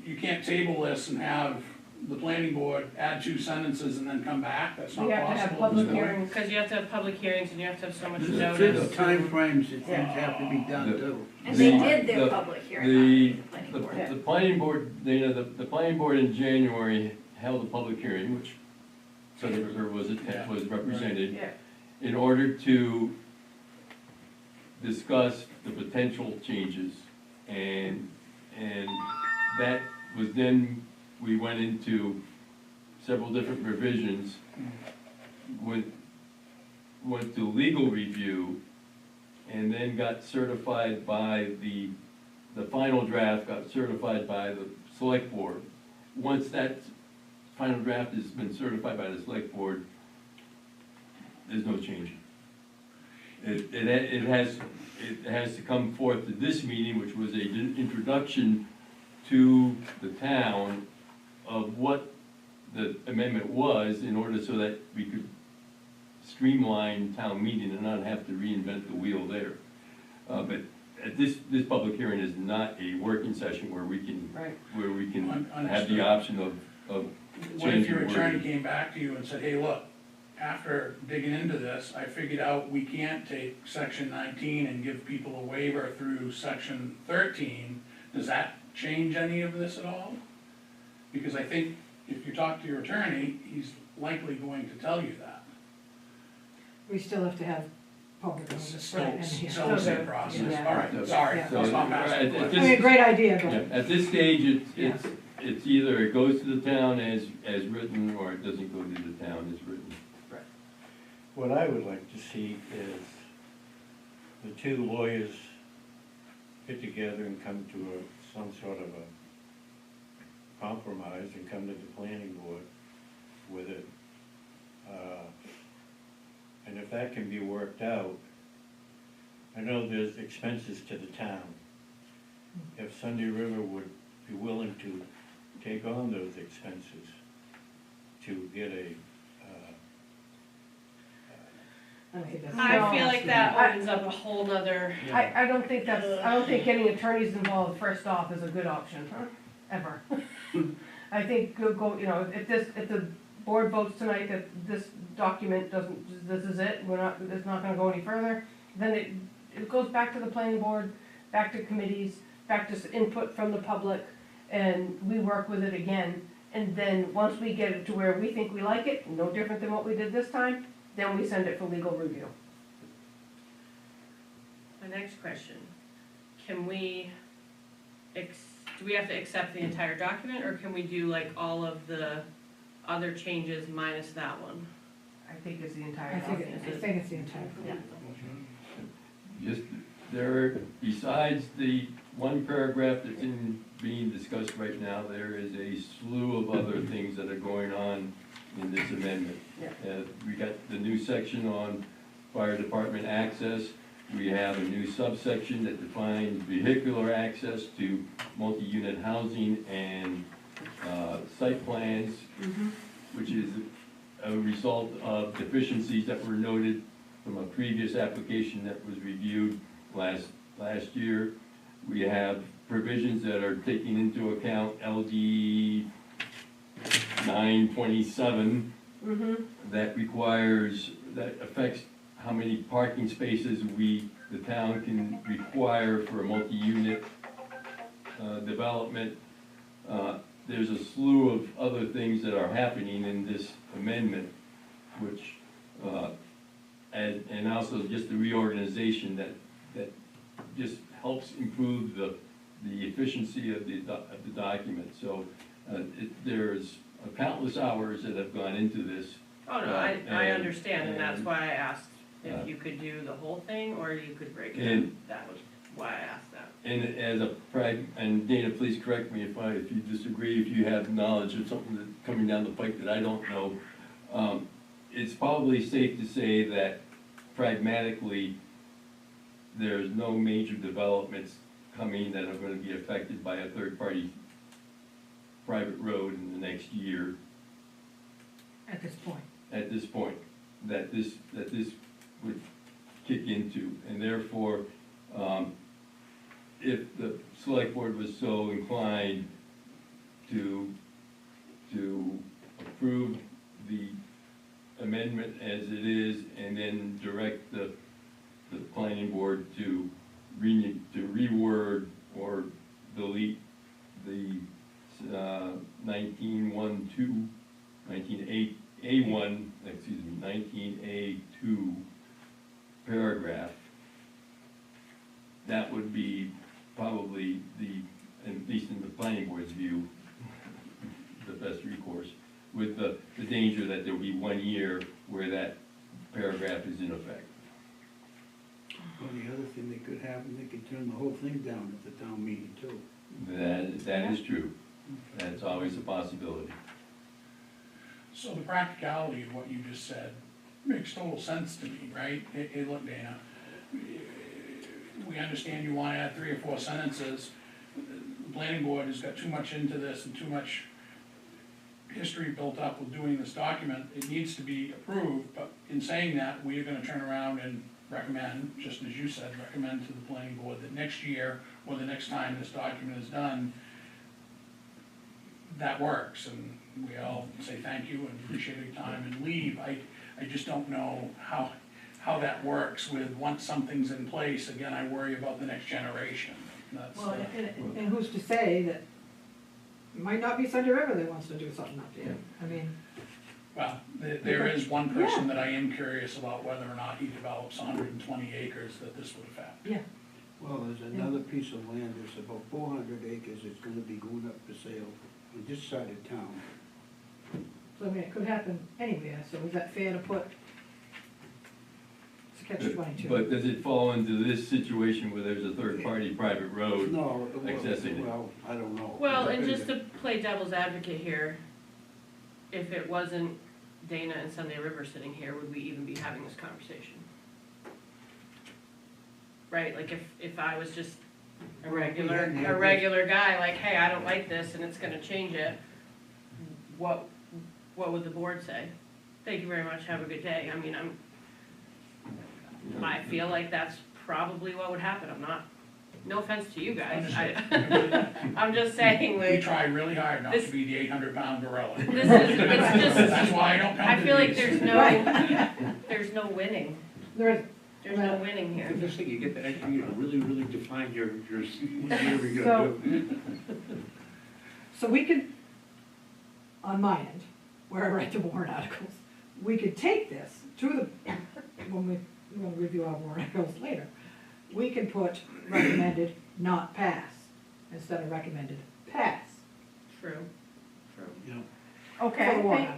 you can't table this and have the planning board add 2 sentences and then come back, that's not We possible. have to have at public this point. hearings. Because you have to have public hearings and you have to have so much There's notice. timeframes that things have to be done too. And they The- did their the- public hearing The, on the planning board. the planning board, the planning board in January held a public hearing, which Senator was represented, Yeah. in order to discuss the potential changes. And that was then, we went into several different revisions, went to legal review, and then got certified by the final draft got certified by the select board. Once that final draft has been certified by the select board, there's no change. It has to come forth to this meeting, which was an introduction to the town of what the amendment was, in order so that we could streamline town meeting and not have to reinvent the wheel there. But this public hearing is not a working session where we can, Right. have the option of What if your changing attorney wording. came back to you and said, hey, look, after digging into this, I figured out we can't take section 19 and give people a waiver through section 13, does that change any of this at all? Because I think if you talk to your attorney, he's likely going to tell you that. we still have to have public It's notice, still, right, and here. still the same Okay. process, Yeah. all right, sorry, Yeah. let's not pass at the I this- mean, great idea, Yeah, but, at this stage, it's either it goes to the town as written, or it doesn't go to the town as written. What I would like to see is the 2 lawyers get together and come to some sort of a compromise and come to the planning board with it. And if that can be worked out, I know there's expenses to the town. If Sunday River would be willing to take on those expenses to get a, I think that's. I feel like that I- opens up a whole nother, I don't think I don't think getting attorneys involved first off is a good option, ever. I think you know, if the board votes tonight that this document this is it, it's not gonna go any further, then it goes back to the planning board, back to committees, back to input from the public, and we work with it again. And then, once we get it to where we think we like it, no different than what we did this time, then we send it for legal review. my next question, can we, do we have to accept the entire document, or can we do like all of the other changes minus that one? I think it's the entire I think, document. I think it's the entire thing. Just, there, besides the one paragraph that's being discussed right now, there is a slew of other things that are going on in this amendment. Yeah. We got the new section on fire department access. We have a new subsection that defines vehicular access to multi-unit housing and site plans, which is a result of deficiencies that were noted from a previous application that was reviewed last year. We have provisions that are taking into account LD 927 that affects how many parking spaces the town can require for a multi-unit development. There's a slew of other things that are happening in this amendment, which, and also just the reorganization that just helps improve the efficiency of the document. So there's countless hours that have gone into this. Oh, no, I And- understand, and that's and- why I asked if you could do the whole thing, or you could break it And- up, that was why I asked that. And as a and Dana, please correct me if you disagree, if you have knowledge of something that's coming down the pike that I don't know. It's probably safe to say that pragmatically, there's no major developments coming that are gonna be affected by a third-party private road in the next year, At this point. at this point, that this would kick into. And therefore, if the select board was so inclined to approve the amendment as it is, and then direct the planning board to reword or delete the 19A2 paragraph, that would be probably at least in the planning board's view, the best recourse, with the danger that there'll be 1 year where that paragraph is in effect. Well, the other thing they could have, they could turn the whole thing down at the town meeting too. That is true. That's always a possibility. So the practicality of what you just said makes total sense to me, right? Hey, look, Dana, we understand you wanna add 3 or 4 sentences. The planning board has got too much into this and too much history built up with doing this document. It needs to be approved, but in saying that, we are gonna turn around and recommend, just as you said, recommend to the planning board that next year, or the next time this document is done, that works, and we all say thank you and appreciate your time and leave. I just don't know how that works with, once something's in place, again, I worry about the next generation. That's, Well, and who's to say that, it might not be Sunday River that wants to do something up there. I mean, well, there is one person that I am curious about whether or not he develops 120 acres that this would affect. yeah, Well, there's another piece of land, there's about 400 acres, it's gonna be going up for sale on this side of town. so I mean, it could happen anywhere, so is that fair to put? It's a catch-22. But does it fall into this situation where there's a third-party private road? No, Accessing it. well, I don't know. Well, and just to play devil's advocate here, if it wasn't Dana and Sunday River sitting here, would we even be having this conversation? Right, like if I was just a regular guy, like, hey, I don't like this and it's gonna change it, what would the board say? Thank you very much, have a good day. I mean, I feel like that's probably what would happen. I'm not, no offense to you guys, I'm just saying, We like, try really hard not to be the 800-pound gorilla. it's just, That's why I don't come to I feel like these. there's no winning. There is, There's no winning here. This thing, you get to actually, really define your, what you're So- gonna do. so we could, on my end, where I write the warrant articles, we could take this to the, when we'll review our warrant articles later, we can put recommended not pass instead of recommended pass. True. Yeah. Okay, For the warrant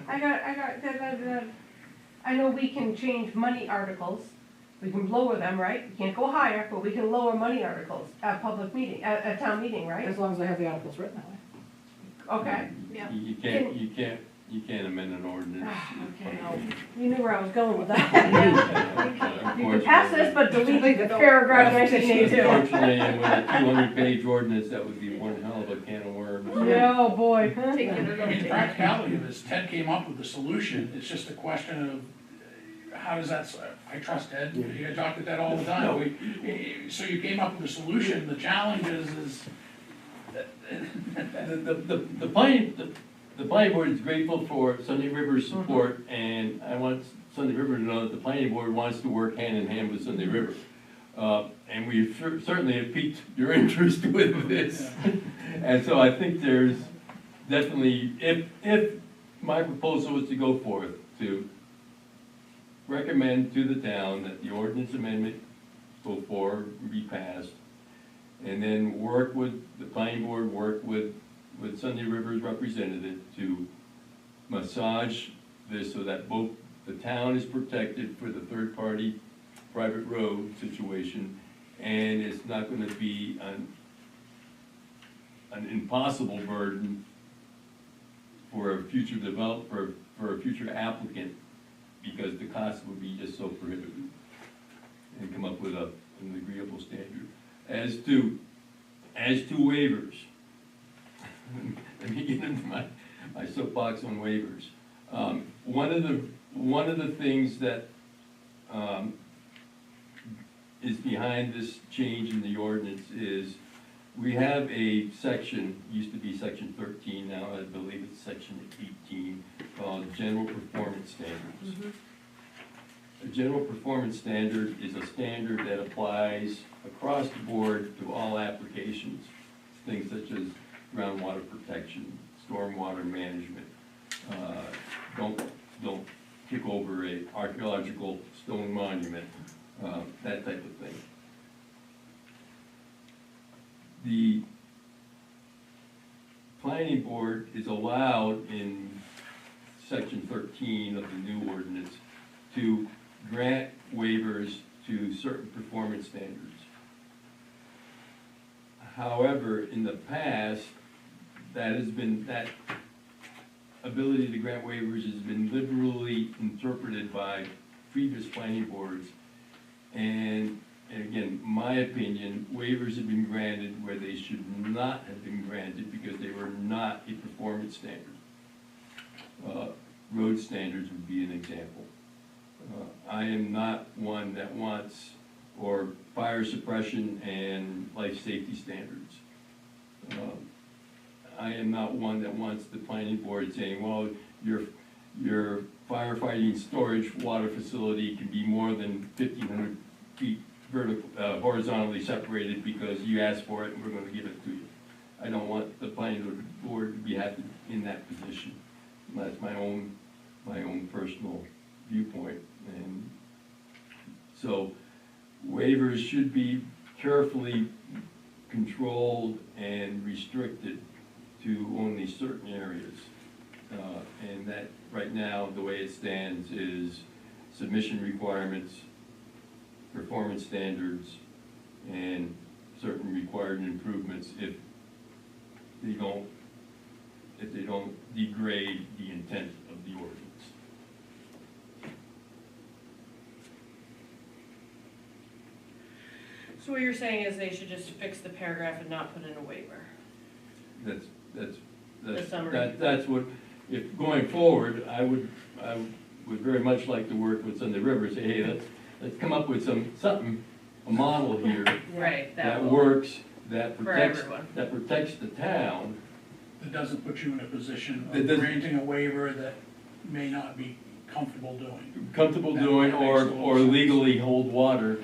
I know we can change money articles, we can lower them, right? We can't go higher, but we can lower money articles at public meeting, at town meeting, right? As long as I have the articles written that way. Okay, yeah. You can't amend an ordinance. Okay, no, you knew where I was going with that. You can pass this, but delete the paragraph next to it too. Unfortunately, with a 200-page ordinance, that would be one hell of a can of worms. Oh, boy. Take it or I don't mean, take the it. practicality of this, Ted came up with the solution, it's just a question of, how does that, I trust Ted, I talk to Ted all the time. So you came up with a solution, the challenge is The planning board is grateful for Sunday River's support, and I want Sunday River to know that the planning board wants to work hand in hand with Sunday River. And we certainly have piqued your interest with this. And so I think there's definitely, if my proposal was to go forth, to recommend to the town that the ordinance amendment go forward, be passed, and then work with, the planning board work with Sunday River's representative to massage this so that both the town is protected for the third-party private road situation, and it's not gonna be an impossible burden for a future for a future applicant, because the cost would be just so prohibitive, and come up with an agreeable standard. As to waivers, let me get into my soapbox on waivers. One of the things that is behind this change in the ordinance is we have a section, used to be section 13, now I believe it's section 18, called General Performance Standards. A general performance standard is a standard that applies across the board to all applications, things such as groundwater protection, stormwater management. Don't kick over a archaeological stone monument, that type of thing. The planning board is allowed in section 13 of the new ordinance to grant waivers to certain performance standards. However, in the past, that ability to grant waivers has been liberally interpreted by previous planning boards. And again, my opinion, waivers have been granted where they should not have been granted because they were not a performance standard. Road standards would be an example. I am not one that wants, or fire suppression and life safety standards. I am not one that wants the planning board saying, well, your firefighting storage water facility can be more than 1,500 feet horizontally separated because you asked for it and we're gonna give it to you. I don't want the planning board to be in that position. That's my own personal viewpoint. And so waivers should be carefully controlled and restricted to only certain areas. And that, right now, the way it stands is submission requirements, performance standards, and certain required improvements if they don't degrade the intent of the ordinance. So what you're saying is they should just fix the paragraph and not put in a waiver? The summary. That's what, if going forward, I would very much like to work with Sunday River, say, hey, let's come up with a model here Right, that will works, that for protects, everyone. that protects the town. That doesn't put you in a position It of doesn't- granting a waiver that may not be comfortable doing. Comfortable That doing, makes or total sense. legally hold water,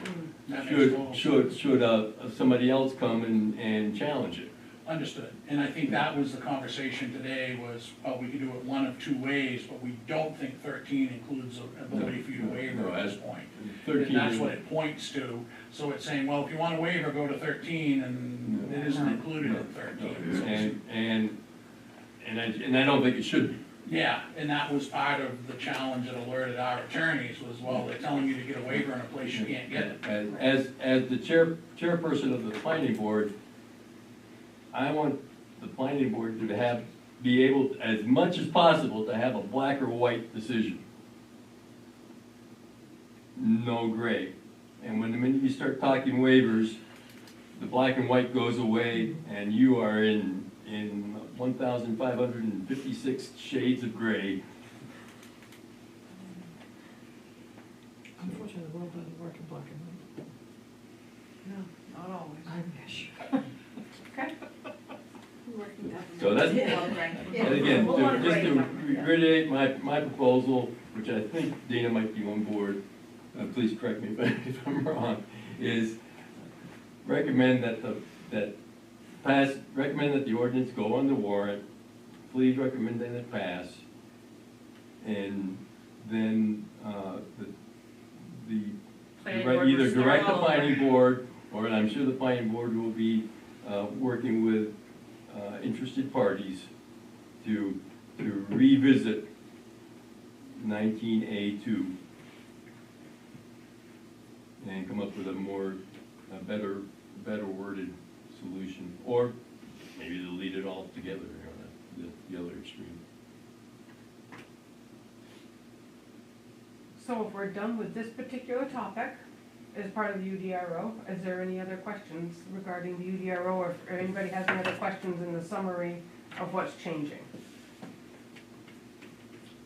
That makes total should sense. somebody else come and challenge it. Understood, and I think that was the conversation today was, well, we could do it one of two ways, but we don't think 13 includes an ability for you to waiver No, at this as- point. 13 And that's what it points to, so it's saying, well, if you want a waiver, go to 13, and it isn't included in 13. So- And I don't think it should be. Yeah, and that was part of the challenge that alerted our attorneys was, well, they're telling you to get a waiver in a place you can't get it. As the chairperson of the planning board, I want the planning board to be able, as much as possible, to have a black or white decision. No gray. And when the minute you start talking waivers, the black and white goes away and you are in 1,556 shades of gray. Unfortunately, the world doesn't work in black and white. No, not always. I wish. Okay. So that's, Yeah. and again, just to reiterate my proposal, which I think Dana might be on board, please correct me if I'm wrong, is recommend that the ordinance go on the warrant, please recommend that it pass, and then, Planning board either will start direct the all over. planning board, or I'm sure the planning board will be, working with, interested parties to revisit 19A2 and come up with a more a better worded solution, or maybe delete it all together, you know, the other extreme. So if we're done with this particular topic as part of the UDRO, is there any other questions regarding the UDRO, or if anybody has any other questions in the summary of what's changing?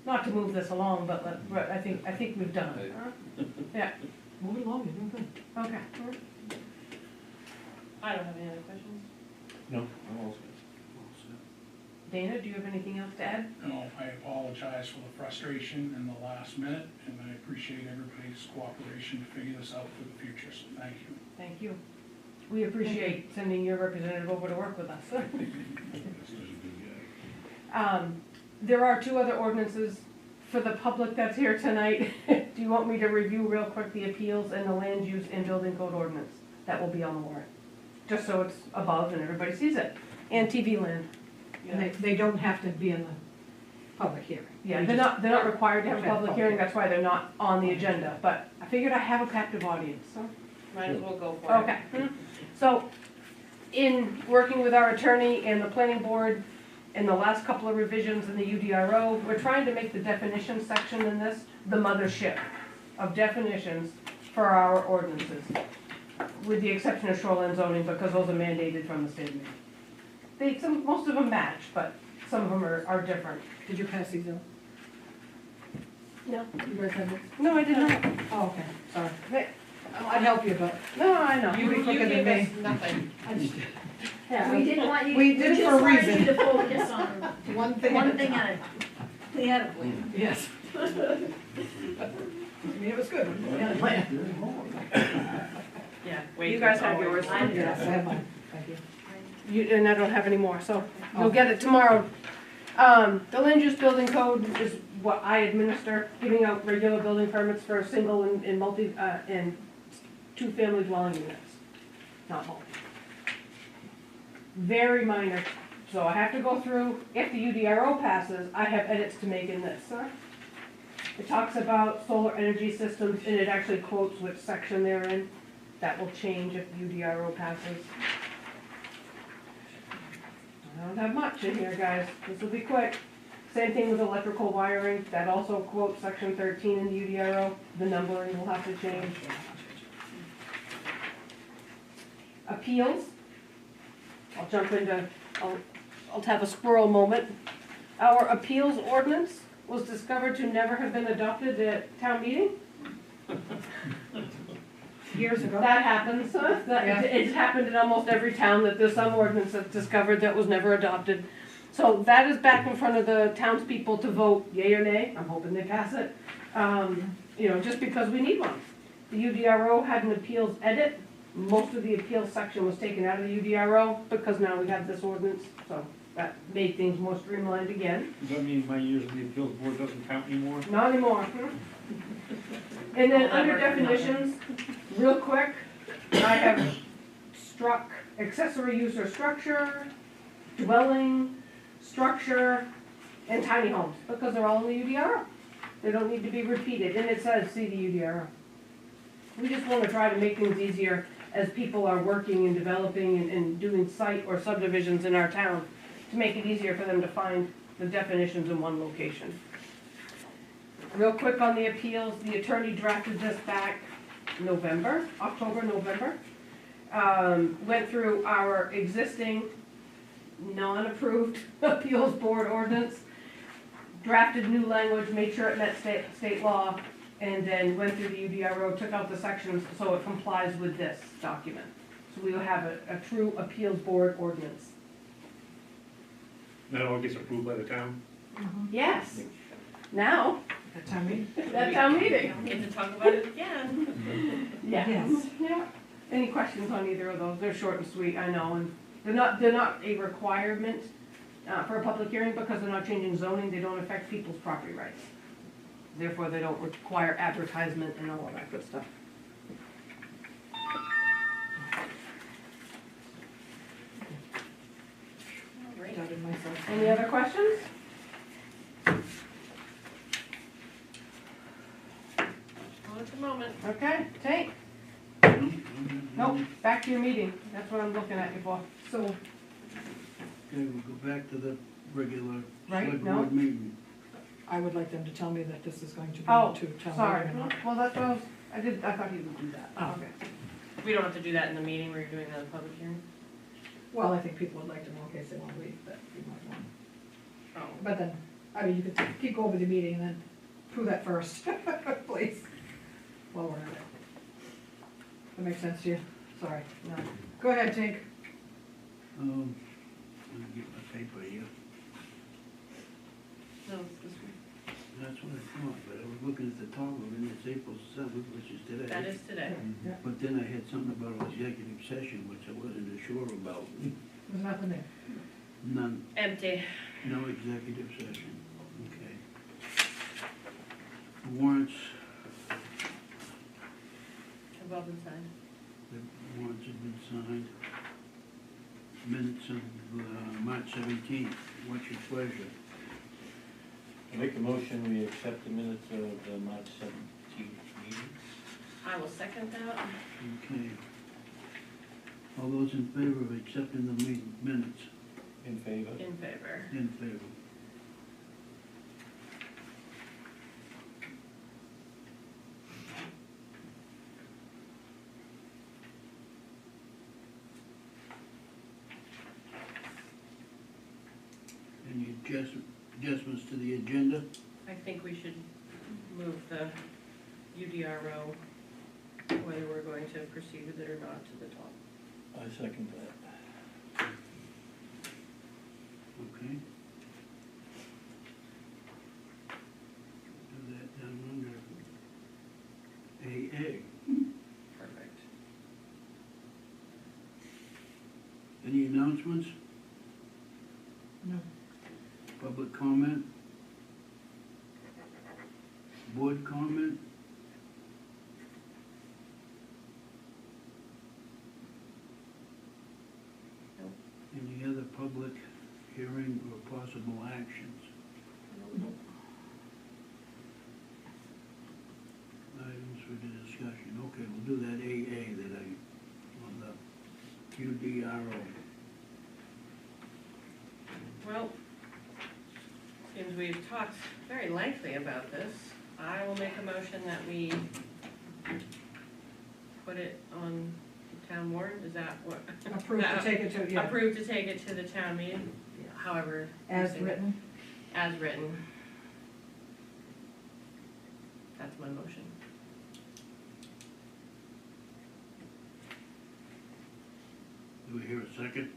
Not to move this along, but I think we've done it, huh? Yeah, Move it along, you're doing good. okay. I don't have any other questions. No, I'm all set. Dana, do you have anything else to add? No, I apologize for the frustration in the last minute, and I appreciate everybody's cooperation to figure this out for the future, so thank you. Thank you. We appreciate sending your representative over to work with us. There are two other ordinances for the public that's here tonight. Do you want me to review real quick the appeals and the land use and building code ordinance? That will be on the warrant, just so it's above and everybody sees it. And TV land. And they don't have to be in the public hearing. Yeah, they're not required to have a public hearing, that's why they're not on the agenda, but I figured I have a captive audience, so. Might as well go for it. Okay, so, in working with our attorney and the planning board, in the last couple of revisions in the UDRO, we're trying to make the definition section in this the mothership of definitions for our ordinances, with the exception of shoreline zoning, because those are mandated from the state of Maine. Most of them match, but some of them are different. Did you pass these out? No. You guys have this? No, I did not. Oh, okay, sorry. They- I'd help you, but No, I know. You be You quicker than gave me. us nothing. I just, Yeah. We didn't want you, We we did just for a wanted reason. you to focus on one thing one at a thing time. at a time. We had a plan. Yes. I mean, it was good. We had a plan. Yeah. You guys have yours. Yes, I have mine. Thank you. And I don't have any more, so you'll get it tomorrow. The land use building code is what I administer, giving out regular building permits for single and multi, and two-family dwelling units, not multi. Very minor, so I have to go through, if the UDRO passes, I have edits to make in this. It talks about solar energy systems, and it actually quotes which section they're in. That will change if the UDRO passes. I don't have much in here, guys. This will be quick. Same thing with electrical wiring. That also quotes section 13 in the UDRO. The numbering will have to change. Appeals. I'll jump into, I'll have a squirrel moment. Our appeals ordinance was discovered to never have been adopted at town meeting. Years ago. That happens, Yeah. It's happened in almost every town that there's some ordinance that's discovered that was never adopted. So that is back in front of the townspeople to vote yea or nay, I'm hoping they pass it. Just because we need one. The UDRO had an appeals edit, most of the appeals section was taken out of the UDRO, because now we have this ordinance, so that made things more streamlined again. Does that mean my years of the appeals board doesn't count anymore? Not anymore. And then All that under work for nothing. definitions, real quick, I have struck accessory use or structure, dwelling, structure, and tiny homes, because they're all in the UDRO. They don't need to be repeated, and it says see the UDRO. We just want to try to make things easier as people are working and developing and doing site or subdivisions in our town, to make it easier for them to find the definitions in one location. Real quick on the appeals, the attorney drafted this back October, November. Went through our existing non-approved appeals board ordinance, drafted new language, made sure it met state law, and then went through the UDRO, took out the sections so it complies with this document. So we will have a true appeals board ordinance. That all gets approved by the town? Yes. Now, At town meeting? that town meeting. Get to talk about it again. Yeah. Yes. Yeah. Any questions on either of those? They're short and sweet, I know, and they're not a requirement for a public hearing because they're not changing zoning. They don't affect people's property rights. Therefore, they don't require advertisement and all of that good stuff. Great. Doubted myself. Any other questions? Well, at the moment. Okay, Tank? No, Nope, back to your meeting, that's what I'm looking at you for. So, Okay, we'll go back to the regular Right, select no. board meeting. I would like them to tell me that this is going to be Oh, to town sorry, meeting or not. well, that's what I was, I thought you would do that, Oh. okay. We don't have to do that in the meeting where you're doing the public hearing? Well, I think people would like to know in case they want to leave, but you might want. Oh. But then, I mean, you could keep going with the meeting and then prove that first, please, while we're at it. That makes sense to you? Sorry, no. Go ahead, Tink. Let me get my paper here. No, this one. That's what I thought, but I was looking at the top of it, and it's April 7th, which is today. That is today. Yeah, But then I had something about an executive session, which I wasn't sure about. there's nothing there. None, Empty. no executive session. Okay. Warrants, Have all been signed. the warrants have been signed. Minutes of March 17th, what's your pleasure? I make a motion, we accept the minutes of the March 17th meeting. I will second that. Okay. All those in favor of accepting the minutes? In favor? In favor. In favor. Any adjustments to the agenda? I think we should move the UDRO, whether we're going to proceed with it or not, to the top. I second that. Okay. Do that down under AA. Perfect. Any announcements? No. Public comment? Board comment? Nope. Any other public hearing or possible actions? Items for the discussion. Okay, we'll do that AA that I, on the UDRO. Well, seems we've talked very lengthily about this. I will make a motion that we put it on the town warrant, is that what? Approved to take it to, yeah, Approved to take it to the town meeting, however. you as say that. written. As written. That's my motion. Do we hear a second?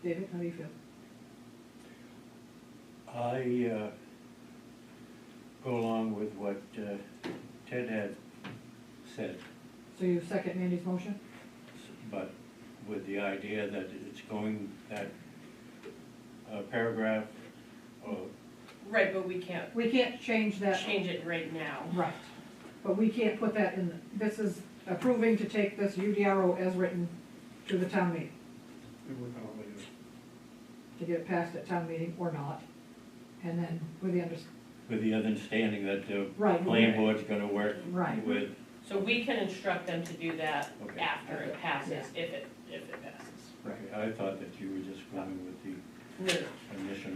David, how do you feel? I go along with what Ted had said, So you second Mandy's motion? but with the idea that it's going, that paragraph, or Right, but we can't We can't change that. change it right now. Right, but we can't put that in, this is approving to take this UDRO as written to the town meeting, to get it passed at town meeting or not. And then with the understanding that the Right. planning board's gonna work Right. with, So we can instruct them to do that Okay. after it passes, Yeah. if it passes. okay, I thought that you were just going with the No, initial.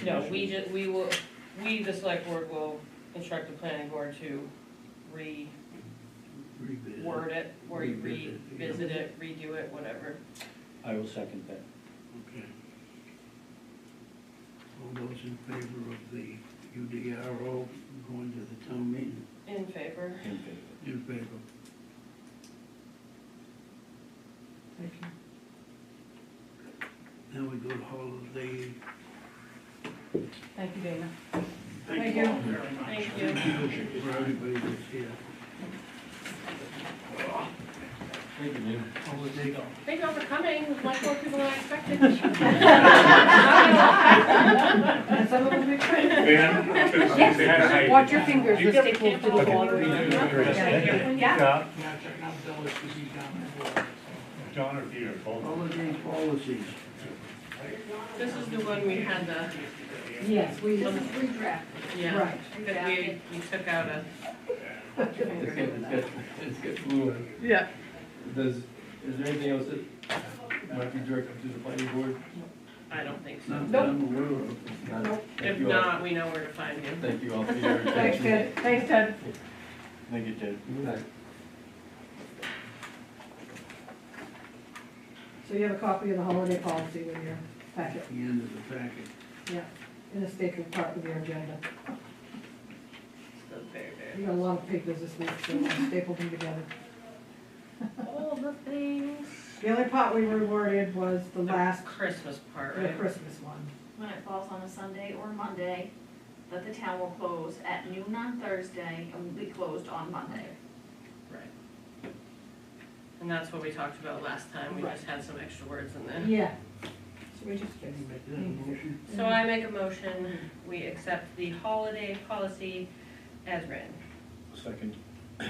no, we, the select board will instruct the planning board to reword Revisit. it, or Revisit, yeah. revisit it, redo it, whatever. I will second that. Okay. All those in favor of the UDRO going to the town meeting? In favor. In favor. In favor. Thank you. Now we go to holiday. Thank you, Dana. Thank Thank you you. all very much. Thank you. For everybody that's here. Thank you, Lynn. Holiday. Thank you all for coming, it was much more people than I expected. And some of them make sense. Ben, Watch your fingers, the staples to the water. Yeah. Yeah, check out Billis, because he's down there. John or Peter, both. Holiday policies. This is the one we had the, Yes, we, This is redraft. yeah, right. that we took out a, It's get fluid. Yeah. Is there anything else that might be directed to the planning board? I don't think so. Not that I'm aware of. If Thank you all. not, we know where to find you. Thank you all for your attention. Thanks, Ted. Thanks, Ted. Thank you, Ted. Good night. So you have a copy of the holiday policy with your packet, At the end of the packet. yeah, in a stapled part with your agenda. The very, We very. got a lot of papers this week, so I stapled them together. All the things. The only part we reworded was the last, Christmas part, the right? Christmas one. When it falls on a Sunday or Monday, that the town will close at noon on Thursday and will be closed on Monday. Right. And that's what we talked about last time, we just had some extra words in there. Yeah. So we just fixed Can you make that it. a motion? So I make a motion, we accept the holiday policy as written. Second. All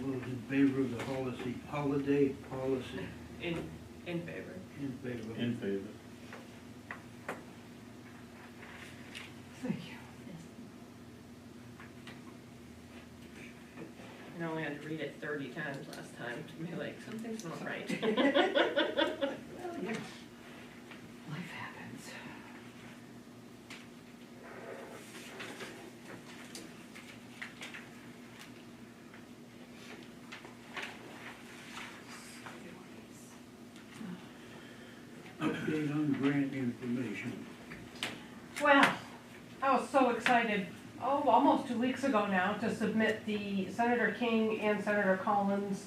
those in favor of the holiday policy, In favor. in favor? In favor. Thank you. I only had to read it 30 times last time to be like, something's not right. Well, yeah. Life happens. Update on grant information. Well, I was so excited, almost 2 weeks ago now, to submit the Senator King and Senator Collins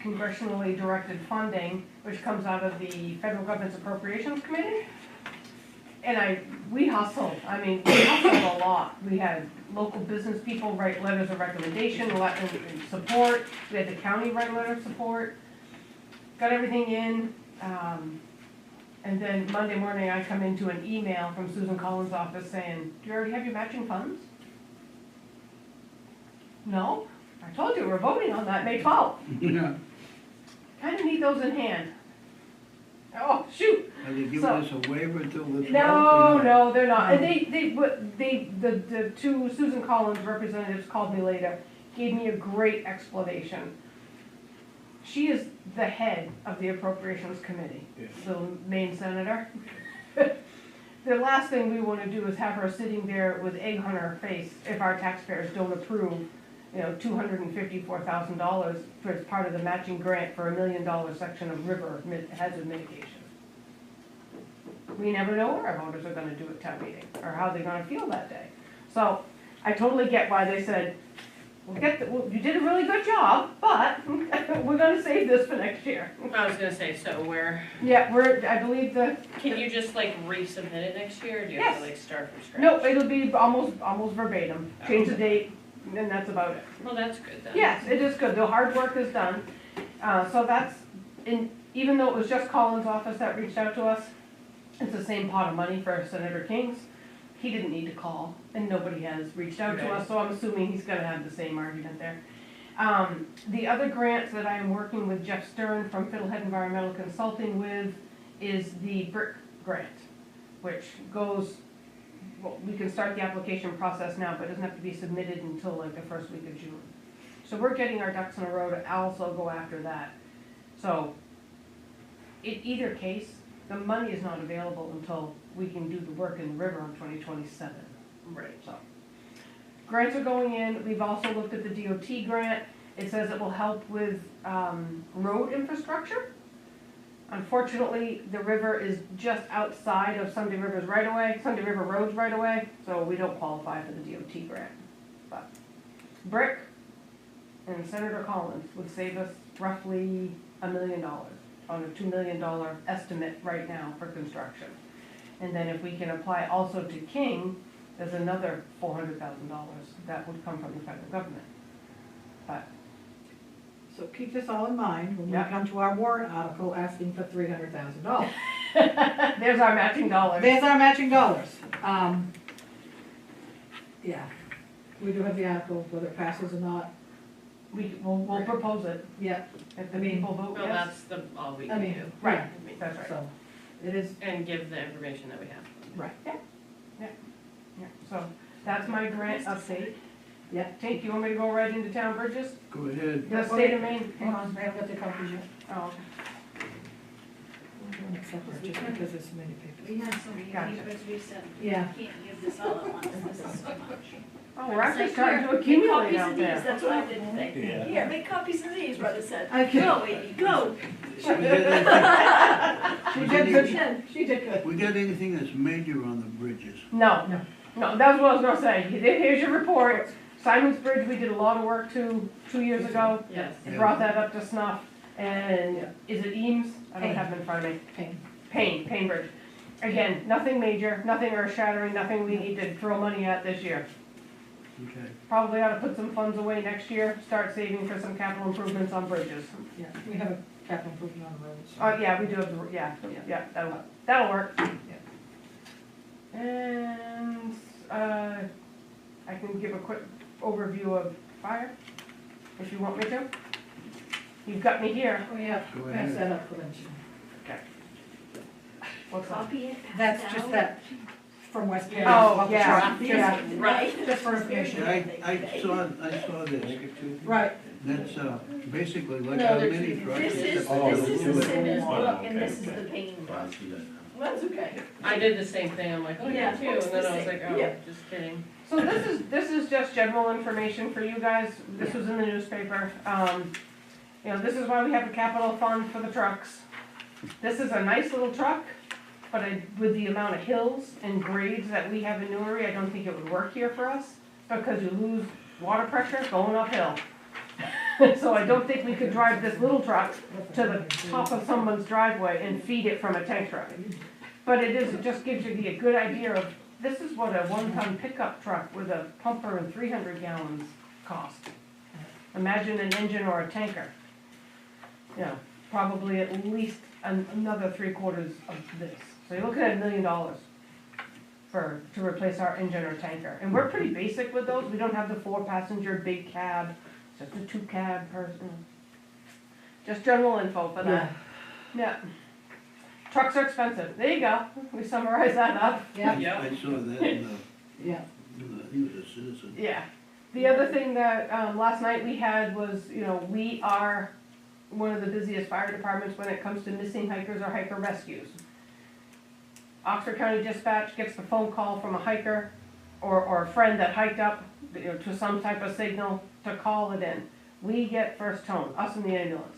congressionally directed funding, which comes out of the Federal Government's Appropriations Committee. And we hustled, we hustled a lot. We had local business people write letters of recommendation, and support. We had the county write letter of support. Got everything in. And then Monday morning, I come into an email from Susan Collins' office saying, do you already have your matching funds? No, I told you, we're voting on that May 12th. Yeah. Kinda need those in hand. Oh, shoot. Are they giving So- us a waiver until the 12th? No, they're not. And the two Susan Collins representatives called me later, gave me a great explanation. She is the head of the Appropriations Committee, the main senator. The last thing we wanna do is have her sitting there with egg on her face if our taxpayers don't approve, $254,000 for as part of the matching grant for $1 million section of river hazard mitigation. We never know what our voters are gonna do at town meeting, or how they're gonna feel that day. So, I totally get why they said, you did a really good job, but we're gonna save this for next year. I was gonna say, so Yeah, I believe can you just like resubmit it next year, or do you have to like start from scratch? no, it'll be almost verbatim, change the date, and that's about it. Well, that's good then. Yes, it is good, the hard work is done. So that's, even though it was just Collins' office that reached out to us, it's the same pot of money for Senator King's. He didn't need to call, and nobody has reached out to Right. us, so I'm assuming he's gonna have the same argument there. The other grants that I am working with Jeff Stern from Fiddlehead Environmental Consulting with is the BRIC grant, which goes, well, we can start the application process now, but it doesn't have to be submitted until like the first week of June. So we're getting our ducks in a row to also go after that. So, in either case, the money is not available until we can do the work in the river in 2027. Right. So, grants are going in. We've also looked at the DOT grant. It says it will help with road infrastructure. Unfortunately, the river is just outside of Sunday River's right-of-way, Sunday River Road's right-of-way, so we don't qualify for the DOT grant. But BRIC and Senator Collins would save us roughly $1 million on a $2 million estimate right now for construction. And then if we can apply also to King, there's another $400,000 that would come from the federal government. But So keep this all in mind when we Yeah. come to our warrant article asking for $300,000. there's our matching dollars. There's our matching dollars. Yeah, we do have the article, whether it passes or not, We'll propose it. yeah, If the I mean, people vote Well, yes. that's all we I can mean, do. Right, I mean, that's right. so. it is, And give the information that we have. right. Yeah, so that's my grant update. Yeah. Tink, you want me to go right into town bridges? Go ahead. The state of Maine. Hang on, I haven't got the copies yet. Oh, okay. I'm gonna accept it just because there's so many papers. We had so many Gotcha. papers, we said, we Yeah. can't give this all at once, this is so much. Oh, we're actually It's like, starting to "Here, accumulate make out copies of these," there. that's what I did today. Yeah. Here, make copies of these, brother said. Okay. Go, Amy, go. So we got She We did didn't good, she did good. we got anything that's major on the bridges? No, No. no, that's what I was gonna say. Here's your report. Simon's Bridge, we did a lot of work to 2 years ago. Yes. It brought that up to snuff. And is it Eames? I don't Payne. have it in front of me. Pain. Payne Bridge. Again, nothing major, nothing earth shattering, nothing we need to throw money at this year. Okay. Probably ought to put some funds away next year, start saving for some capital improvements on bridges. Yeah, we have a capital improvement on the roads. Oh, yeah, we do have, yeah, that'll work. Yeah. And, I can give a quick overview of fire, if you want me to. You've got me here. Oh, yeah, Go pass ahead. that up for them. What's that? Copy it, pass it That's out. just that from West Canada. Oh, about the yeah, truck. yeah. Right. Just for information. Yeah, I saw this. Right, That's, basically like No, a there's- mini truck. This is, Oh, this is the okay. Simmons Oh, book, and okay, this is okay. the Payne book. I see that now. That's okay. I did the same thing, I'm like, oh, Yeah, yeah, too, and it's then the I was same. like, oh, Yeah. just kidding. So this is just general information for you guys. This was in the newspaper. You know, this is why we have a capital fund for the trucks. This is a nice little truck, but with the amount of hills and grades that we have in Newry, I don't think it would work here for us, because you lose water pressure going uphill. So I don't think we could drive this little truck to the top of someone's driveway and feed it from a tank truck. But it just gives you a good idea of, this is what a 1-ton pickup truck with a pumper and 300 gallons cost. Imagine an engine or a tanker. You know, probably at least another 3/4 of this. So you're looking at $1 million to replace our engine or tanker. And we're pretty basic with those. We don't have the 4-passenger big cab, just a 2-cab person. Just general info for that. Yeah. Trucks are expensive. There you go. We summarize that up. yeah, Yep. I saw that in yeah. he was a citizen. Yeah. The other thing that, last night we had was, you know, we are one of the busiest fire departments when it comes to missing hikers or hiker rescues. Oxford County Dispatch gets the phone call from a hiker or a friend that hiked up, you know, to some type of signal to call it in. We get first tone, us and the ambulance.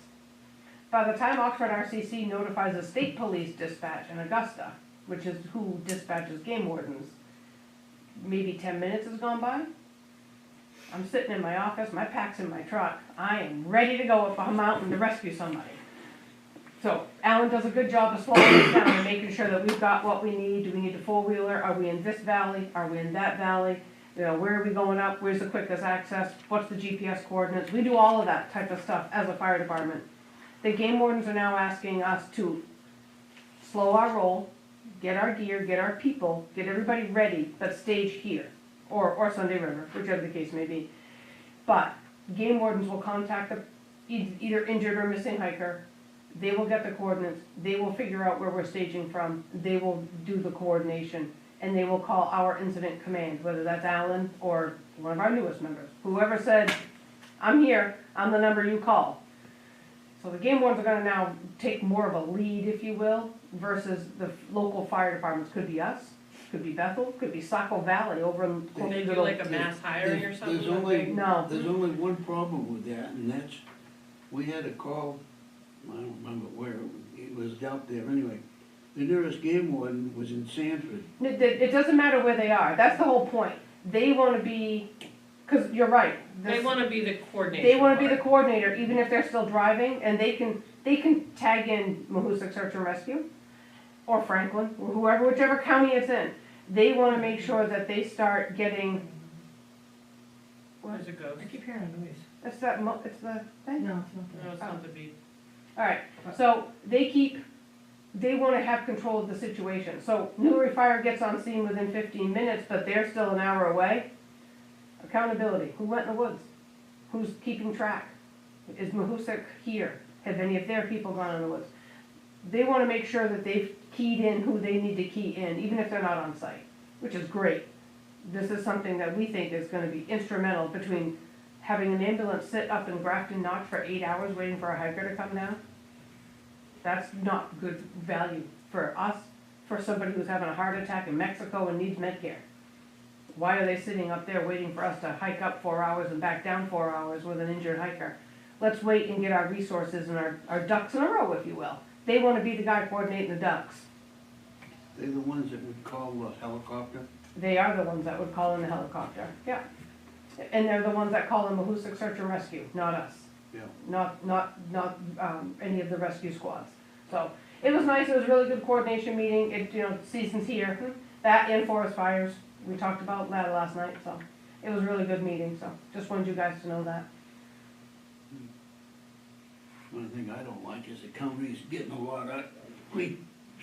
By the time Oxford RCC notifies the state police dispatch in Augusta, which is who dispatches game wardens, maybe 10 minutes has gone by. I'm sitting in my office, my pack's in my truck, I am ready to go up a mountain to rescue somebody. So Alan does a good job of slowing us down and making sure that we've got what we need. Do we need a 4-wheeler? Are we in this valley? Are we in that valley? You know, where are we going up? Where's the quickest access? What's the GPS coordinates? We do all of that type of stuff as a fire department. The game wardens are now asking us to slow our roll, get our gear, get our people, get everybody ready, but stage here, or Sunday River, whichever the case may be. But game wardens will contact the either injured or missing hiker. They will get the coordinates, they will figure out where we're staging from, they will do the coordination, and they will call our incident command, whether that's Alan or one of our newest members. Whoever said, I'm here, I'm the number you call. So the game wardens are gonna now take more of a lead, if you will, versus the local fire departments. Could be us, could be Bethel, could be Saco Valley over in. They do like a mass hiring or something? There's only, No. there's only one problem with that, and that's, we had a call, I don't remember where, it was out there anyway. The nearest game warden was in Sanford. It doesn't matter where they are, that's the whole point. They wanna be, cause you're right. They this- wanna be the coordinator. They wanna be the coordinator, even if they're still driving, and they can tag in Mahoosic Search and Rescue, or Franklin, or whoever, whichever county it's in. They wanna make sure that they start getting, Where's it go? I keep hearing a noise. it's the thing? No, it's not No, that. it's not the beat. Alright, so they wanna have control of the situation. So Newry Fire gets on scene within 15 minutes, but they're still an hour away. Accountability, who went in the woods? Who's keeping track? Is Mahoosic here? Have any of their people gone in the woods? they wanna make sure that they've keyed in who they need to key in, even if they're not on site, which is great. This is something that we think is gonna be instrumental between having an ambulance sit up in Grafton Knox for 8 hours waiting for a hiker to come down. That's not good value for us, for somebody who's having a heart attack in Mexico and needs med care. Why are they sitting up there waiting for us to hike up 4 hours and back down 4 hours with an injured hiker? Let's wait and get our resources and our ducks in a row, if you will. They wanna be the guy coordinating the ducks. They're the ones that would call the helicopter? They are the ones that would call in the helicopter, yeah. And they're the ones that call in Mahoosic Search and Rescue, not us. Yeah. Not any of the rescue squads. So, it was nice, it was a really good coordination meeting, season's here, that and forest fires, we talked about that last night, so. It was a really good meeting, so, just wanted you guys to know that. One thing I don't like is the county's getting a lot of free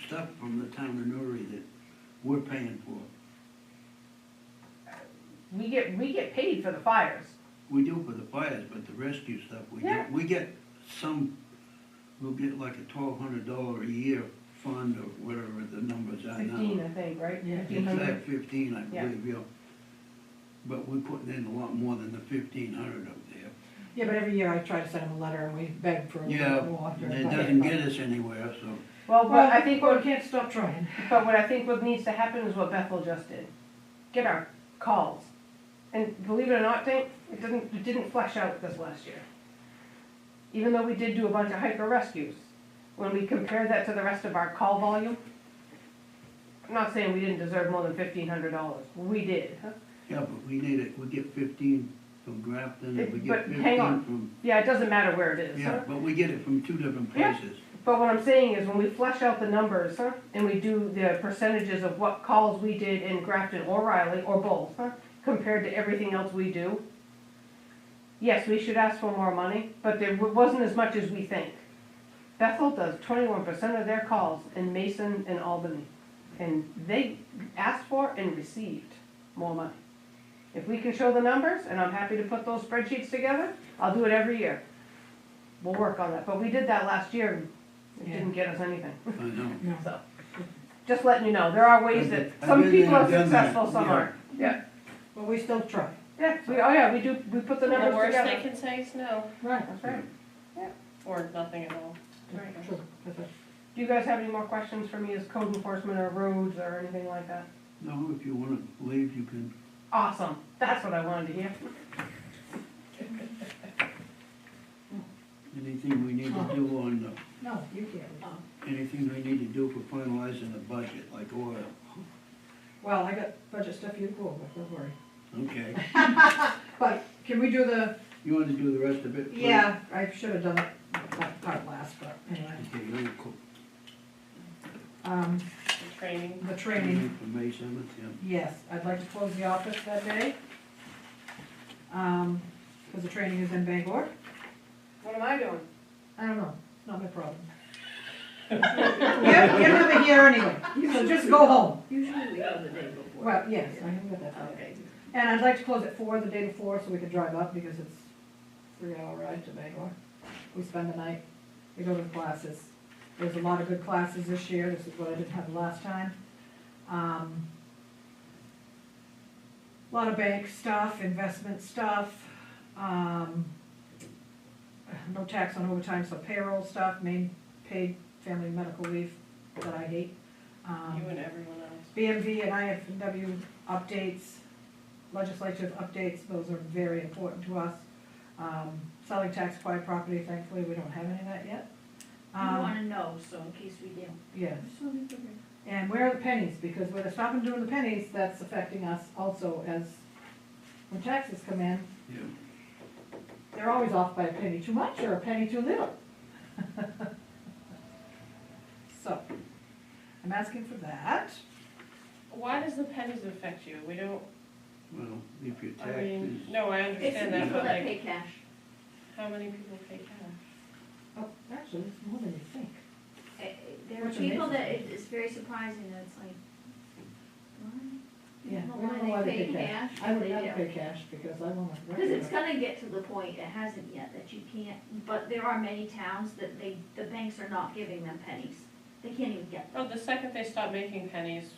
stuff from the town of Newry that we're paying for. We get paid for the fires. We do for the fires, but the rescue stuff, Yeah. we get some, we'll get like a $1,200 a year fund or whatever the numbers are now. 15, I think, right? Yeah. It's 1,500. at 15, I Yeah. believe, yeah. But we're putting in a lot more than the 1,500 up there. Yeah, but every year I try to send them a letter and we beg for a little Yeah, bit more. and it doesn't get us anywhere, so. Well, but I think we what, can't stop trying. but what I think what needs to happen is what Bethel just did. Get our calls. And believe it or not, Dink, it didn't flesh out this last year. Even though we did do a bunch of hiker rescues, when we compare that to the rest of our call volume, I'm not saying we didn't deserve more than $1,500. We did. Huh? Yeah, but we need it, we get 15 from Grafton, and we But get hang 15 on. from, Yeah, it doesn't matter where it is. yeah, Huh? but we get it from 2 different Yeah. places. But what I'm saying is when we flesh out the numbers, huh, and we do the percentages of what calls we did in Grafton or Riley or both, huh, compared to everything else we do, yes, we should ask for more money, but there wasn't as much as we think. Bethel does 21% of their calls in Mason and Albany, and they asked for and received more money. If we can show the numbers, and I'm happy to put those spreadsheets together, I'll do it every year. We'll work on that, but we did that last year, and it didn't get us anything. I know. No. So, just letting you know, there are ways that I've some been people there, are done that, successful, some yeah. aren't. Yeah, But we still try. yeah, we do, we put the The numbers worst they together. can say is no, Right. That's right. or nothing at all. Right. True. That's right. Do you guys have any more questions for me as code enforcement or roads or anything like that? No, if you wanna leave, you can. Awesome, that's what I wanted to hear. Anything we need to do on No, you can't. anything we need to do for finalizing the budget, like oil. Well, I got budget stuff you go over, don't worry. Okay. But can we do the, You want to do the rest of it? please? yeah, I should have done that part last, but anyway. Okay, very cool. The training. The training, For May 7th, yeah. yes, I'd like to close the office that day. Because the training is in Bangor. What am I doing? I don't know, it's not my problem. You're never here anyway, so just go home. Usually we go the day before. Well, yes, I haven't got that far. Okay. And I'd like to close at 4 the day before, so we can drive up, because it's a 3-hour ride to Bangor. We spend the night, we go to the classes. There's a lot of good classes this year, this is what I didn't have the last time. A lot of bank stuff, investment stuff, no tax on overtime, so payroll stuff, paid family medical leave that I hate. You and everyone else. BMV and IFW updates, legislative updates, those are very important to us. Selling tax acquired property, thankfully, we don't have any of that yet. You wanna know, so in case we do. Yes, and where are the pennies, because when they stop and doing the pennies, that's affecting us also as, when taxes come in, Yeah. they're always off by a penny too much or a penny too little. So, I'm asking for that. Why does the pennies affect you? We don't, Well, if your I mean, taxes, no, I It's the understand that, people but that like, pay cash. how many people pay cash? Oh, actually, it's more than you think. There are Which people amazing. that, it's very surprising, that it's like, why? Yeah, don't know we don't know why they pay cash. I would They never do. pay cash because I want to. Because it's gonna get to the point, it hasn't yet, that you can't, but there are many towns that the banks are not giving them pennies. They can't even get them. Oh, the second they stopped making pennies,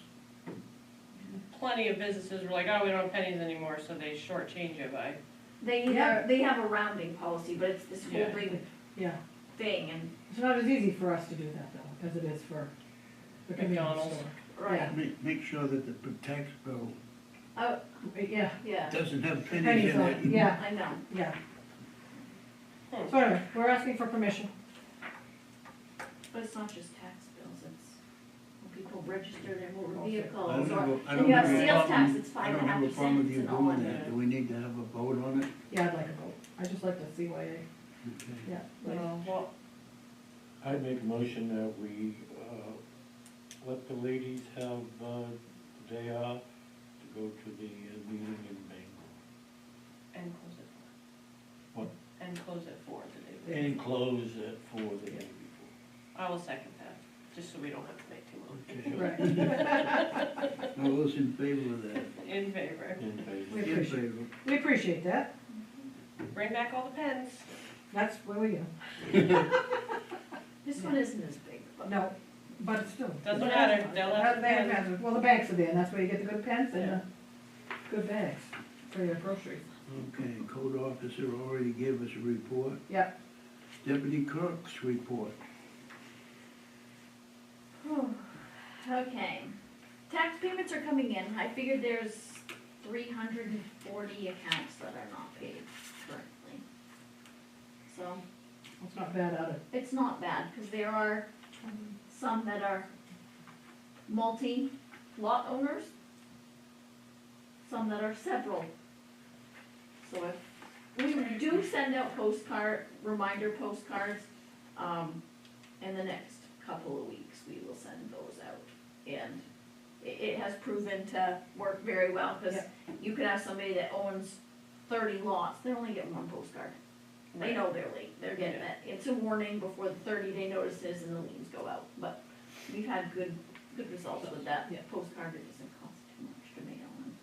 plenty of businesses were like, oh, we don't have pennies anymore, so they shortchange you by. They have a rounding policy, but it's this whole Yeah. big Yeah, thing and, it's not as easy for us to do that though, as it is for the convenience McDonald's. store. right, Make sure that the tax bill oh, Yeah, yeah, doesn't have pennies pennies in on it. it, yeah, I know. yeah. Hmm. So anyway, we're asking for permission. But it's not just tax bills, it's when people register their motor Okay. vehicles, I don't or, have a- I and don't you have have a sales problem- tax, it's I 5.5% don't have a problem with you and all doing that. that. Do we need to have a vote on it? Yeah, I'd like a vote. I just like the CYA, Okay. yeah. like- Well, I make a motion that we, let the ladies have, the day off to go to the meeting in Bangor. and close it for. What? And close it for the day. And close it for the day before. I will second that, just so we don't have to make too much. Right, All those in favor of that? In favor. In favor. We In appreciate, favor. we appreciate that. Bring back all the pens. That's where we go. This one isn't as big, but. No, but it's still. Doesn't matter, they'll have the They have pens. pens. Well, the banks are there, and that's where you get the good pens and the good bags for your groceries. Okay, code officer already gave us a report. Yeah, Deputy clerk's report. Okay, tax payments are coming in, I figured there's 340 accounts that are not paid currently. So, it's not bad out of, it's not bad, because there are some that are multi-lot owners, some that are several. So if, we do send out reminder postcards, in the next couple of weeks, we will send those out. And it has proven to work very well, because Yeah. you could have somebody that owns 30 lots, they're only getting one postcard. They know they're late, they're getting it, it's a warning before the 30-day notices and the liens go out, but we've had good results with that. Yeah. Postcard, it doesn't cost too much to mail, and,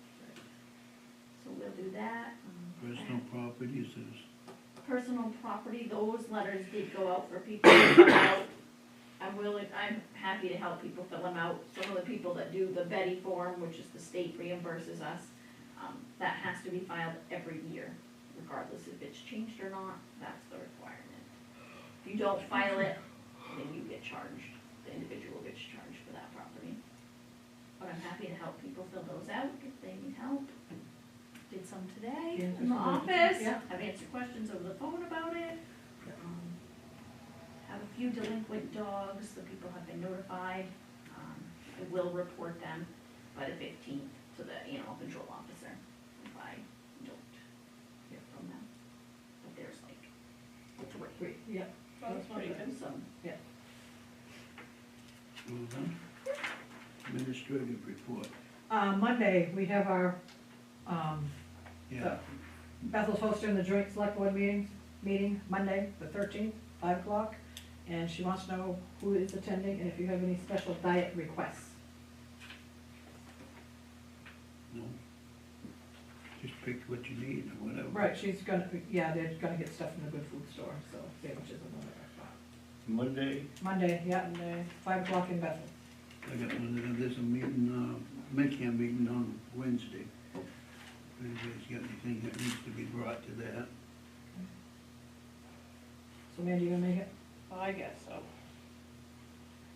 so we'll do that. Personal property says, Personal property, those letters did go out for people to fill out. I'm happy to help people fill them out. Some of the people that do the Betty form, which is the state reimburses us, that has to be filed every year, regardless if it's changed or not, that's the requirement. If you don't file it, then you get charged, the individual gets charged for that property. But I'm happy to help people fill those out if they need help. Did some today Yeah, in the office, yeah. I've answered questions over the phone about it. Have a few delinquent dogs, the people have been notified, I will report them by the 15th to the animal control officer if I don't hear from them. But there's like 3. great, yeah. Oh, that's pretty good. So, well done. Administrative report. Monday, we have our, Yeah, Bethel's hosting the joint select board meeting, Monday, the 13th, 5 o'clock. And she wants to know who is attending and if you have any special diet requests. no. Just pick what you need or whatever. Right, she's gonna, yeah, they're gonna get stuff from the good food store, so sandwiches and whatever. Monday, Monday, yeah, and 5 o'clock in Bethel. I got one, there's a meeting, Medcam meeting on Wednesday. If anybody's got anything that needs to be brought to that. So Mandy, you gonna make it? I guess so,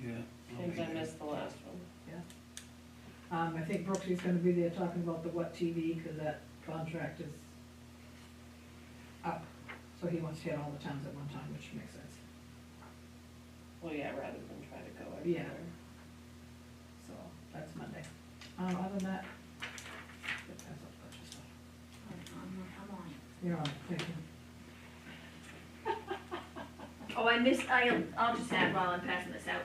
Yeah. I'll since be I there. missed the last one. I think Brooksy's gonna be there talking about the W.H.A.T, cause that contract is up. So he wants to hit all the towns at one time, which makes sense. Well, yeah, rather than try to go Yeah. everywhere. So, that's Monday. Other than that, that's a bunch of stuff. I'm on. You're on, thank you. Oh, I'll just add while I'm passing this out,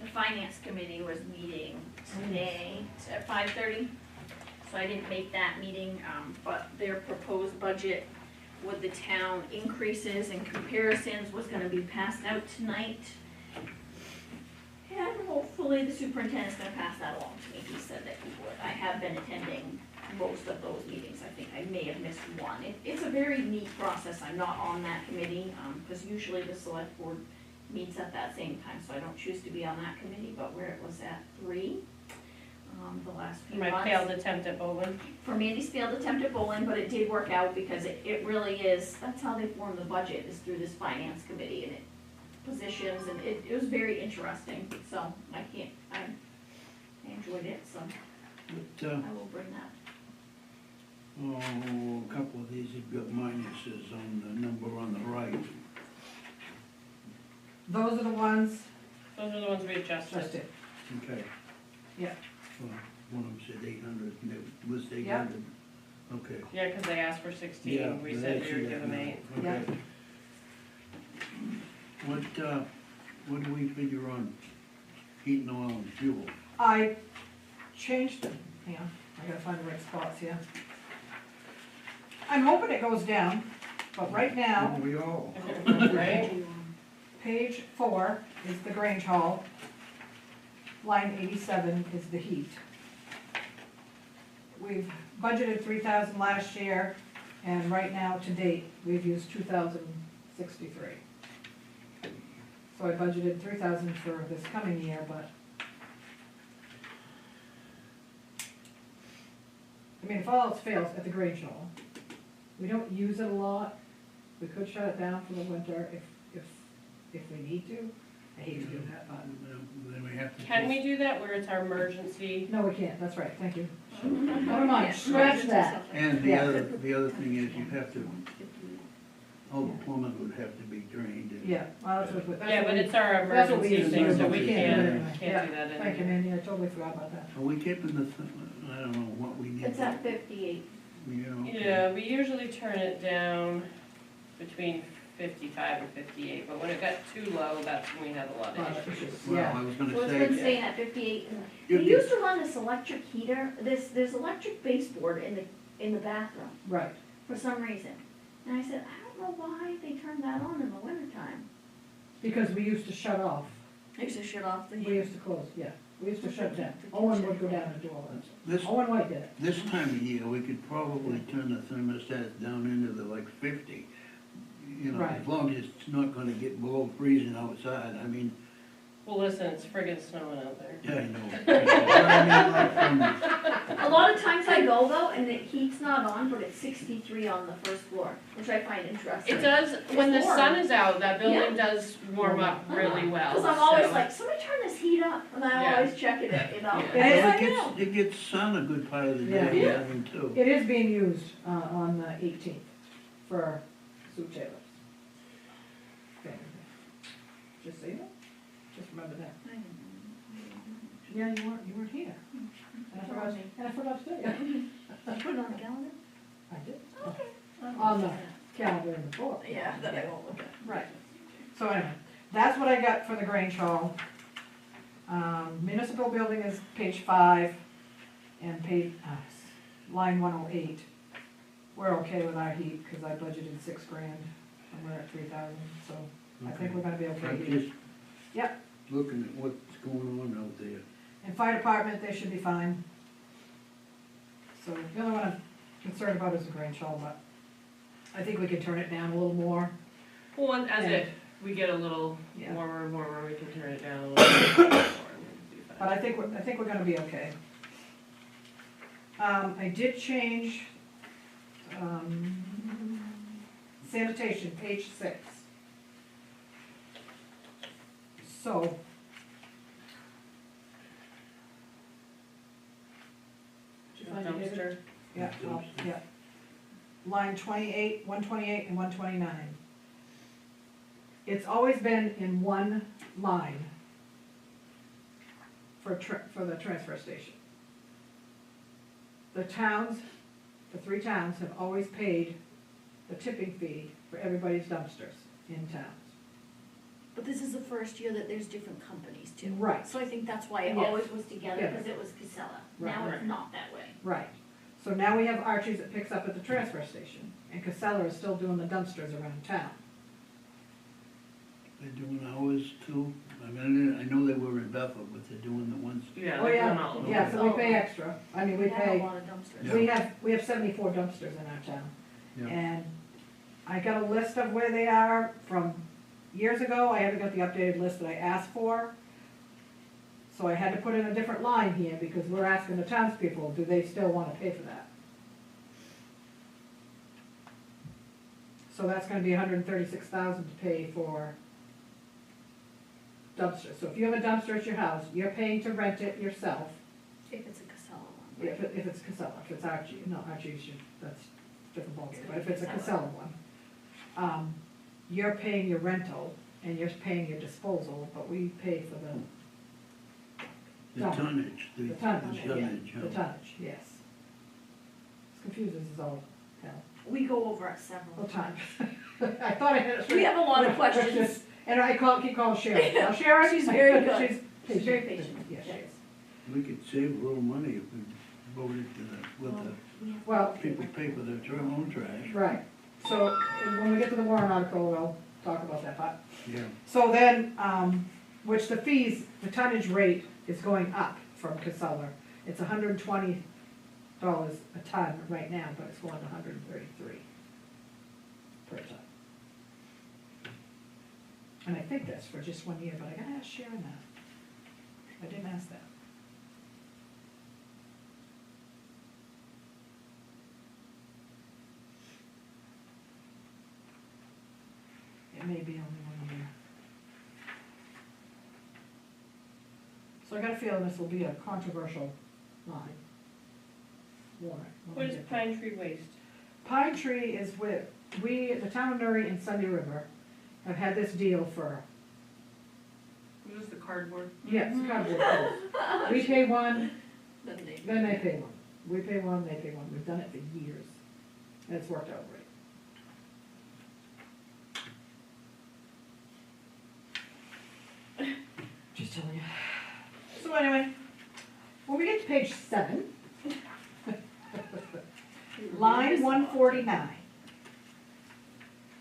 the finance committee was meeting today at 5:30. So I didn't make that meeting, but their proposed budget with the town increases and comparisons was gonna be passed out tonight. And hopefully the superintendent's gonna pass that along to me, he said that he would. I have been attending most of those meetings, I think I may have missed one. It's a very neat process, I'm not on that committee, because usually the select board meets at that same time, so I don't choose to be on that committee, but where it was at 3, the last few My months. failed attempt at bowling. For Mandy's failed attempt at bowling, but it did work out because it really is, that's how they form the budget, is through this finance committee and it positions, and it was very interesting, so I enjoyed it, so But, I will bring that. oh, a couple of these have got minuses on the number on the right. Those are the ones, Those are the ones we just adjusted. it, Okay. Yeah. Well, one of them said 800, and it was 800. Yeah. Okay. Yeah, cause they asked for Yeah, 16, we but said I we see would that give them now. 8. Yeah. Okay. What do we figure on heating oil and fuel? I changed it, hang on, I gotta find the right spots here. I'm hoping it goes down, but right now, We all. Right? page 4 is the Grange Hall. Line 87 is the heat. We've budgeted 3,000 last year, and right now, to date, we've used 2,063. So I budgeted 3,000 for this coming year, but I mean, if all else fails at the Grange Hall, we don't use it a lot. We could shut it down for the winter if we need to. I hate to do that, but, Then we have to. Can we do that where it's our emergency? no, we can't, that's right, thank you. Never Never mind, scratch that. And Yeah. the other thing is you have to, all the plumbing would have to be drained. and- Yeah, well, that's what, Yeah, but it's our that's what we emergency use to thing, do, so but we we can't do it anyway. can't Yeah, do that in Thank you, there. Mandy, I totally forgot about that. Are we keeping the, I don't know what we need. It's at 58. You know, okay. Yeah, we usually turn it down between 55 and 58, but when it got too low, that's when we had a lot Lot of of issues. issues. Well, Yeah. I was So gonna it's been say, staying at 58, and You- we used to run this electric heater, there's electric baseboard in the bathroom Right, for some reason. And I said, I don't know why they turned that on in the wintertime. because we used to shut off, They used to shut off the we used to close, yeah, we used to shut it down. Owen would go down and do all that. this, Owen White did it. this time of year, we could probably turn the thermostat down into the like 50. You know, Right. as long as it's not gonna get below freezing outside, I mean, Well, listen, it's friggin' snowing out there. yeah, I know. But I mean, like from, A lot of times I go though, and the heat's not on, but it's 63 on the first floor, which I find interesting. It does, when the It's warm. sun is out, that building does warm up really well. Because I'm always so- like, somebody turn this heat up, and I'm Yeah. always checking it, you know. Yeah. And it's well, like, no. it gets sun a good part of the Yeah. day, Yeah. I mean, too. It is being used, on the 18th for Sue Taylor's. family. Just so you know, just remember that. Yeah, you weren't here. And I forgot to tell you. Put it on the calendar? I did. Okay. On the calendar in the book. Yeah, that I won't look at. Right. So anyway, that's what I got for the Grange Hall. Municipal building is page 5 and line 108. We're okay with our heat because I budgeted $6,000 and we're at 3,000, so I think we're gonna be okay I'm here. just Yep. looking at what's going on out there. And fire department, they should be fine. So the only one I'm concerned about is the Grange Hall, but I think we can turn it down a little more. Well, and as Yeah. if we get a little Yeah. warmer and warmer, we can turn it down a little bit more. and it'll be fine. But I think we're gonna be okay. I did change, sanitation, page 6. So. Did you find it, David? Dumpster. Yeah, well, yeah. Line 28, 128 and 129. It's always been in one line for the transfer station. The towns, the 3 towns have always paid the tipping fee for everybody's dumpsters in towns. But this is the first year that there's different companies too. Right. So I think that's why it Yes. always was together, Yeah. because it was Casella. Right. Now it's Right. not that way. Right. So now we have Archie's that picks up at the transfer station, and Casella is still doing the dumpsters around town. They're doing ours too. I mean, I know they were in Bethel, but they're doing the ones. Yeah, Oh, they're yeah, doing all of them. yeah, so we pay extra. I mean, we We have a pay, lot of dumpsters. Yeah. we have 74 dumpsters in our town. Yeah. And I got a list of where they are from years ago, I haven't got the updated list that I asked for. So I had to put in a different line here, because we're asking the townspeople, do they still wanna pay for that? So that's gonna be $136,000 to pay for dumpsters. So if you have a dumpster at your house, you're paying to rent it yourself. If it's a Casella one. If it's Casella, if it's Archie, no, Archie's, that's a different ballgame, but if it's a Casella one, you're paying your rental and you're paying your disposal, but we pay for the tonnage, the tonnage, yeah, tonnage, the tonnage, yes. It's confusing as all hell, We go over it several all times. times. I thought I had it. We have a lot of But it's questions. just- And I keep calling Sharon. Now Sharon, She's very good. She's She's very patient. Yeah, she is. We could save a little money if we voted to the, with Well, the people pay for their own trash. right, so when we get to the warrant article, we'll talk about that, but. Yeah, So then, which the fees, the tonnage rate is going up from Casella. It's $120 a ton right now, but it's going to $133 per ton. And I think that's for just 1 year, but I gotta ask Sharon that. I didn't ask that. It may be only 1 year. So I got a feeling this will be a controversial line. Warrant. when What we is get there. Pine Tree Waste? Pine Tree is with, the town of Newry and Sunday River have had this deal for, What is the cardboard? yeah, it's cardboard post. We pay one, Then they. then they pay one. We pay one, they pay one. We've done it for years. And it's worked out great. Just telling you. So anyway, when we get to page 7, line 149.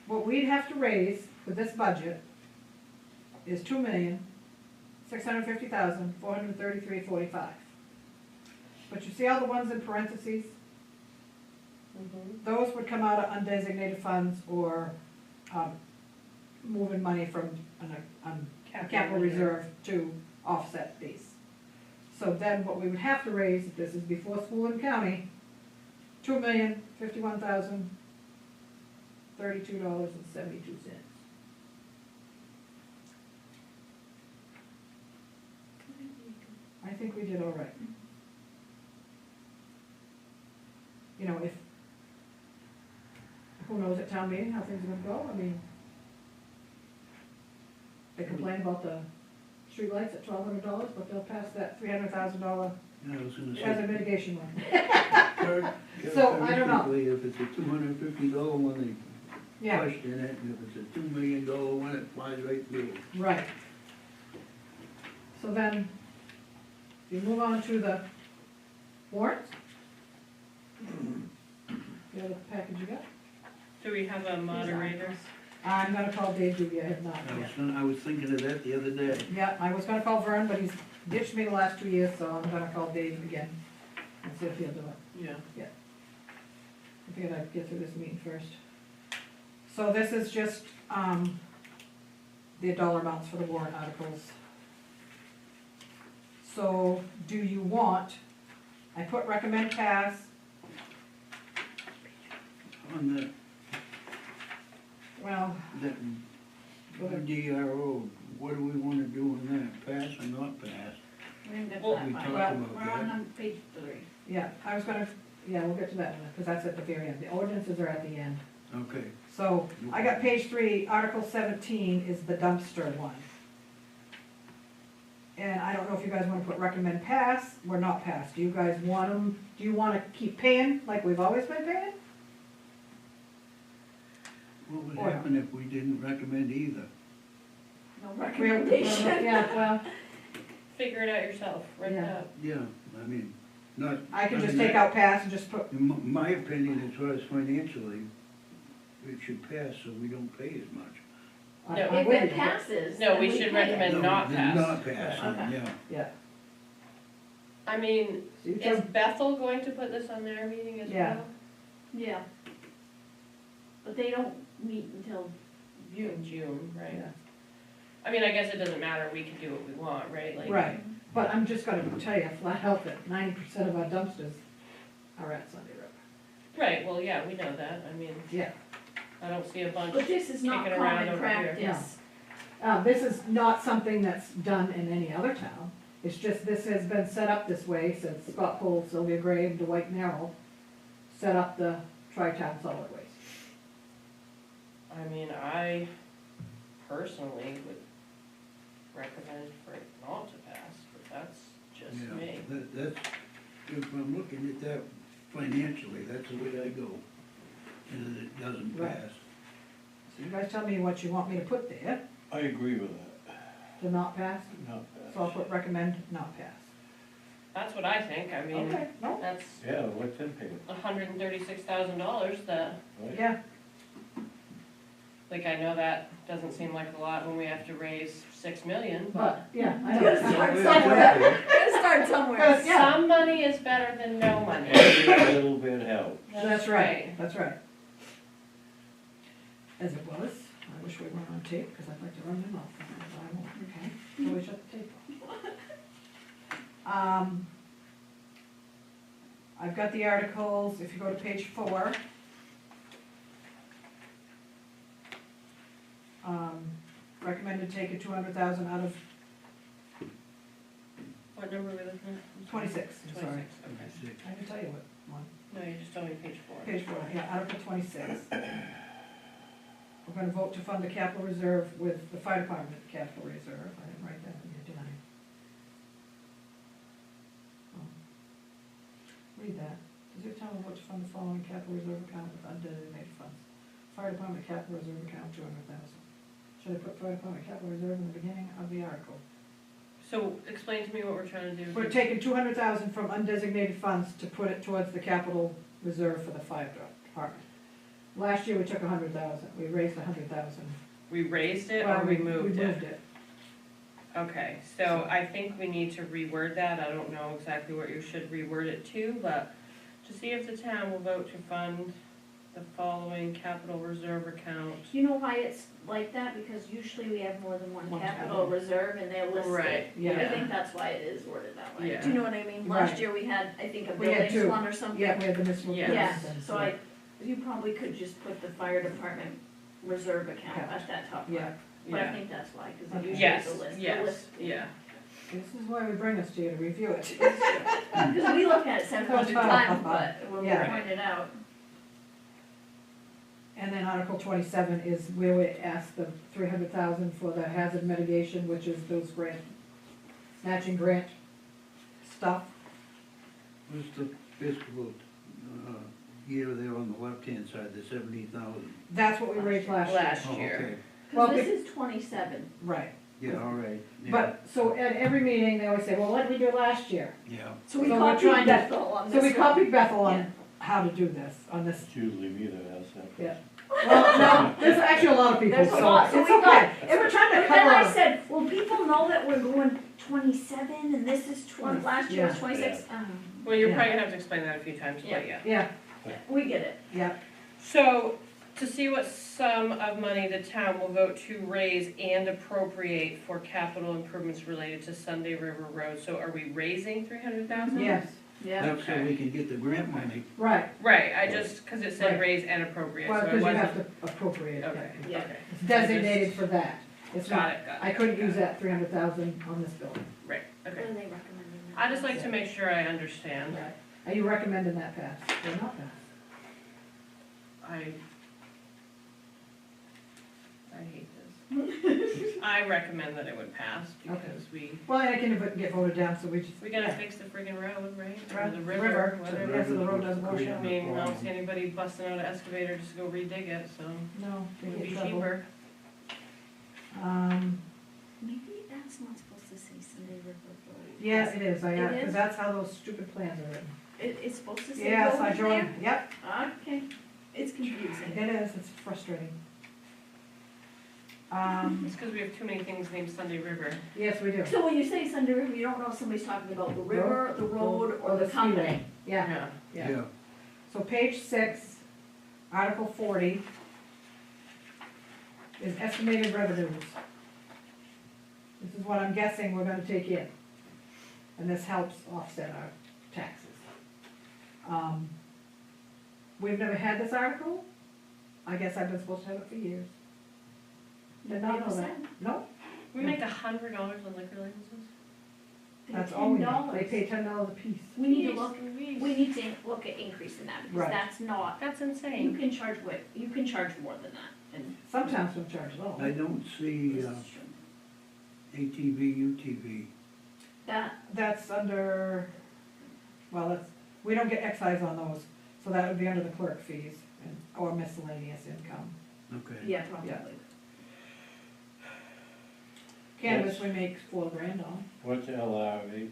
What we'd have to raise with this budget is $2,650,433.45. But you see all the ones in parentheses? Those would come out of undesignated funds or moving money from a capital reserve to offset these. So then what we would have to raise, if this is before school and county, $2,051,032.72. I think we did all right. You know, who knows at town meeting how things are gonna go, I mean, they complain about the streetlights at $1,200, but they'll pass that $300,000 yeah, I was gonna as a say. mitigation one. So, I don't know. If it's a $250 one, they Yeah, question it, and if it's a $2 million one, it flies right through. right. So then, you move on to the warrants. The other package you got? Do we have a moderator? I'm gonna call Dave Duby, I have not yet. I was thinking of that the other day. Yeah, I was gonna call Vern, but he's ditched me the last 2 years, so I'm gonna call Dave again and see if he'll do it. Yeah. I figured I'd get through this meeting first. So this is just, the dollar amounts for the warrant articles. So, do you want, I put recommend pass, On well, that go ahead. DRO, what do we wanna do on that, pass or not pass? We're gonna get to Well, that we one. talked Well, about We're on page 3. yeah, I was gonna, yeah, we'll get to that one, because that's at the very end, the ordinances are at the end. Okay, So, I got page 3, Article 17 is the dumpster one. And I don't know if you guys wanna put recommend pass or not pass, do you guys want them, do you wanna keep paying like we've always been paying? what would Or- happen if we didn't recommend either? No Well, recommendation. yeah, well, Figure it out yourself, write it Yeah. out. Yeah, I mean, not. I can just mean, take out pass and just put, In my opinion, as far as financially, it should pass so we don't pay as much. No. I'm If with it you. passes, No, then we we should pay recommend it. No, not then pass. Not pass, Okay. yeah. yeah. I mean, So you is tell- Bethel going to put this on their meeting as Yeah. well? Yeah. But they don't meet until In June, right? Yeah. I mean, I guess it doesn't matter, we can do what we want, right? Like, Right, but I'm just gonna tell you flat out that 90% of our dumpsters are at Sunday River. Right, well, yeah, we know that, I mean, Yeah. I don't see a bunch But this is not kicking around common over here. practice. This is not something that's done in any other town. It's just, this has been set up this way since Scott Cole, Sylvia Gray, and Dwight Merrill set up the tri-town solid waste. I mean, I personally would recommend for it not to pass, but that's just Yeah, me. that's, if I'm looking at that financially, that's the way I go. And it doesn't Right. pass. So you guys tell me what you want me to put there I agree with that, to not pass. not So I'll bad. put recommend not pass. That's what I think, I mean, Okay, no, that's Yeah, what's in pay, $136,000 that, right? yeah, like, I know that doesn't seem like a lot when we have to raise 6 million, but but, yeah, I Gotta know. start somewhere, gotta start somewhere. But, yeah. some money is better than no money. Every little bit helps. That's right, that's right. As it was, I wish we weren't on tape, because I'd like to run them off, but I won't, okay? So we shut the tape off. I've got the articles, if you go to page 4. Recommended take a 200,000 out of What number are we looking at? 26, I'm sorry. 26, okay. I can tell you what one. No, you just told me page 4. Page 4, yeah, Article 26. We're gonna vote to fund the capital reserve with the fire department capital reserve. I didn't write that in here, did I? Oh. Read that. Does your town vote to fund the following capital reserve account with undesignated funds? Fire department capital reserve account, 200,000. Should I put fire department capital reserve in the beginning of the article? So, explain to me what we're trying to do. We're taking 200,000 from undesignated funds to put it towards the capital reserve for the fire department. Last year, we took 100,000, we raised 100,000. We raised it Well, or we moved We it? moved it. Okay, so I think we need to reword that, I don't know exactly what you should reword it to, but to see if the town will vote to fund the following capital reserve account. Do you know why it's like that? Because usually we have more than one One capital capital. reserve and they're listed. Right, I Yeah. think that's why it is worded that way. Yeah. Do you know what I mean? Right. Last year we had, I think, a We had buildings two. one or something. Yeah, we had the municipal. Yeah. Yeah, buildings, so you probably could just put the fire department reserve account at that top Yeah. part. But I Yeah, think that's why, because Okay. it usually yes, is a list. yes, yeah. This is why we bring this to you, to review it. Because we look at it 700 times, but when we Yeah. point it out. And then Article 27 is where we ask the 300,000 for the hazard mitigation, which is those matching grant stuff. What's the fiscal, year there on the left-hand side, the 70,000? That's what we raised last year. Last Oh, year. okay. Well, Because this is 27. Right, Yeah, all right. Yeah. but, so at every meeting, they always say, well, what did we do last year? Yeah. So we So we're copied trying to- Bethel on So we this one. copied Bethel Yeah. on how to do this, on this. It's usually me that has that. Yeah. Well, no, there's actually a lot of people, There's so a lot, so it's we okay. got- If we're trying to But then cover, I said, well, people know that we're going 27 and this is 20, last year was Yeah. 26. Well, you're Yeah. probably gonna have to explain that a few times, but yeah. yeah, We get it. yeah, So, to see what sum of money the town will vote to raise and appropriate for capital improvements related to Sunday River Road, so are we raising 300,000? yes, Yeah. That's so Okay. we can get the grant money. right. Right, I just, cause it said Right. raise and appropriate, so Well, I because you wasn't. have to appropriate it. Okay, Yeah. okay. It's designated for that. It's Got not, it, got it. I couldn't got use it. that 300,000 on this building. Right, What okay. are they recommending? I just like to make sure I understand. Right. Are you recommending that pass or not pass? I hate this. I recommend that it would pass Okay. because Well, I can get voted down, so we just. we gotta yeah. fix the friggin' road, right? Or Right, the the river, river, whatever. yeah, so the road doesn't wash I out. mean, I don't see anybody busting out an excavator just to go redig it, so No, it they would get be trouble. cheaper. Maybe that's not supposed to say Sunday River Road. Yes, it is, It because is? that's how those stupid plans are written. It's supposed to say Yes, road I in joined, there? yep, Okay, it's confusing. it is, it's frustrating. It's because we have too many things named Sunday River. Yes, we do. So when you say Sunday River, you don't know if somebody's talking about the river, the road, or the skiway. company. Yeah, Yeah. yeah. So page 6, Article 40 is estimated revenues. This is what I'm guessing we're gonna take in. And this helps offset our taxes. We've never had this article. I guess I've been supposed to have it for years. Did not know that. No, We make $100 on liquor licenses? that's all we $10. make. They pay $10 a piece. We need to Jeez look, Louise. we need to look at increasing that, because Right. that's not, That's you insane. can charge you can charge more than that, and Some towns don't charge at all. I don't see, this is true. ATV, UTV. That, That's under, well, that's, we don't get excise on those, so that would be under the clerk fees and, or miscellaneous income. Okay. yeah, probably. Cannabis, we make $4,000 on. What's LRAP?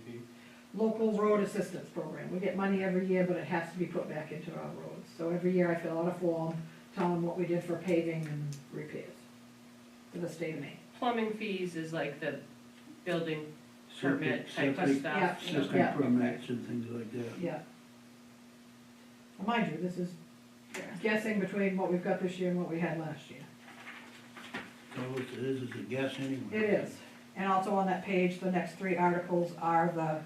Local Road Assistance Program. We get money every year, but it has to be put back into our roads. So every year I fill out a form telling what we did for paving and repairs for the state of Maine. Plumbing fees is like the building permit Septic- type of stuff. Yeah. Septic Yeah. permits and things like that. Yeah. Well, mind you, this is Yeah. guessing between what we've got this year and what we had last year. So this is a guess anyway. It is. And also on that page, the next three articles are the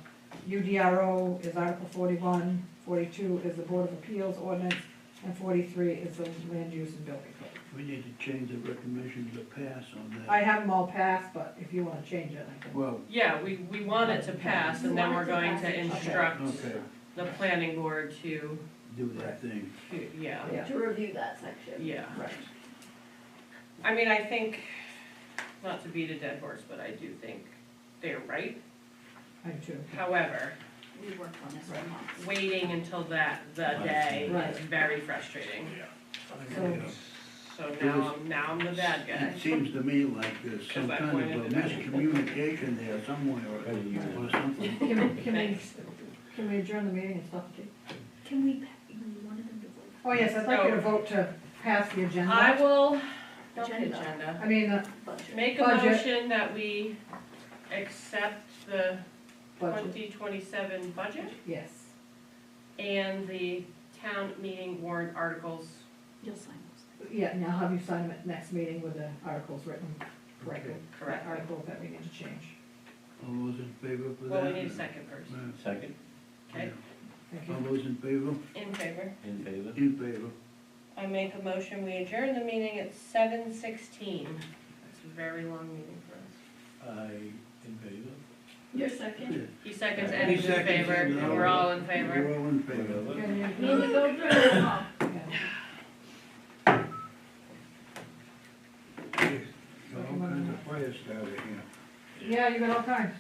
UDRO is Article 41, 42 is the Board of Appeals ordinance, and 43 is the land use and building code. We need to change the recommendation to pass on that. I have them all passed, but if you wanna change it, I can. Well, Yeah, we want it to pass, and then we're going to instruct okay, the planning board to, do that thing. yeah, Yeah. To review that section. yeah. Right. I mean, I think, not to beat a dead horse, but I do think they're right. I do too. However, We worked on this for months. waiting until the day Right. is very frustrating. So, So now I'm the bad guy. It seems to me like there's some Because I kind pointed of a it out. miscommunication there somewhere or something. can we adjourn the meeting and stop the tape? Can we, you wanted them to vote? Oh, yes, I'd like you to vote to pass the agenda. I will, not the Agenda. agenda, I mean, Budget. make a Budget. motion that we accept the budget, 2027 budget yes. and the town meeting warrant articles. You'll sign those. Yeah, and I'll have you sign them at next meeting with the articles written correctly. Correct. Articles that we need to change. All those in favor for that? Well, we need a second first, Right. Second, okay? Thank All you. those in favor? In favor. in favor? In favor. I make a motion, we adjourn the meeting at 7:16. That's a very long meeting for us. I in favor? Your second. He seconds, Any Eddie's in seconds, favor, and and we're all in favor. We're all in favor. Can you- Need to go through it all. Yeah. Got all kinds of fire started here. Yeah, you got all kinds.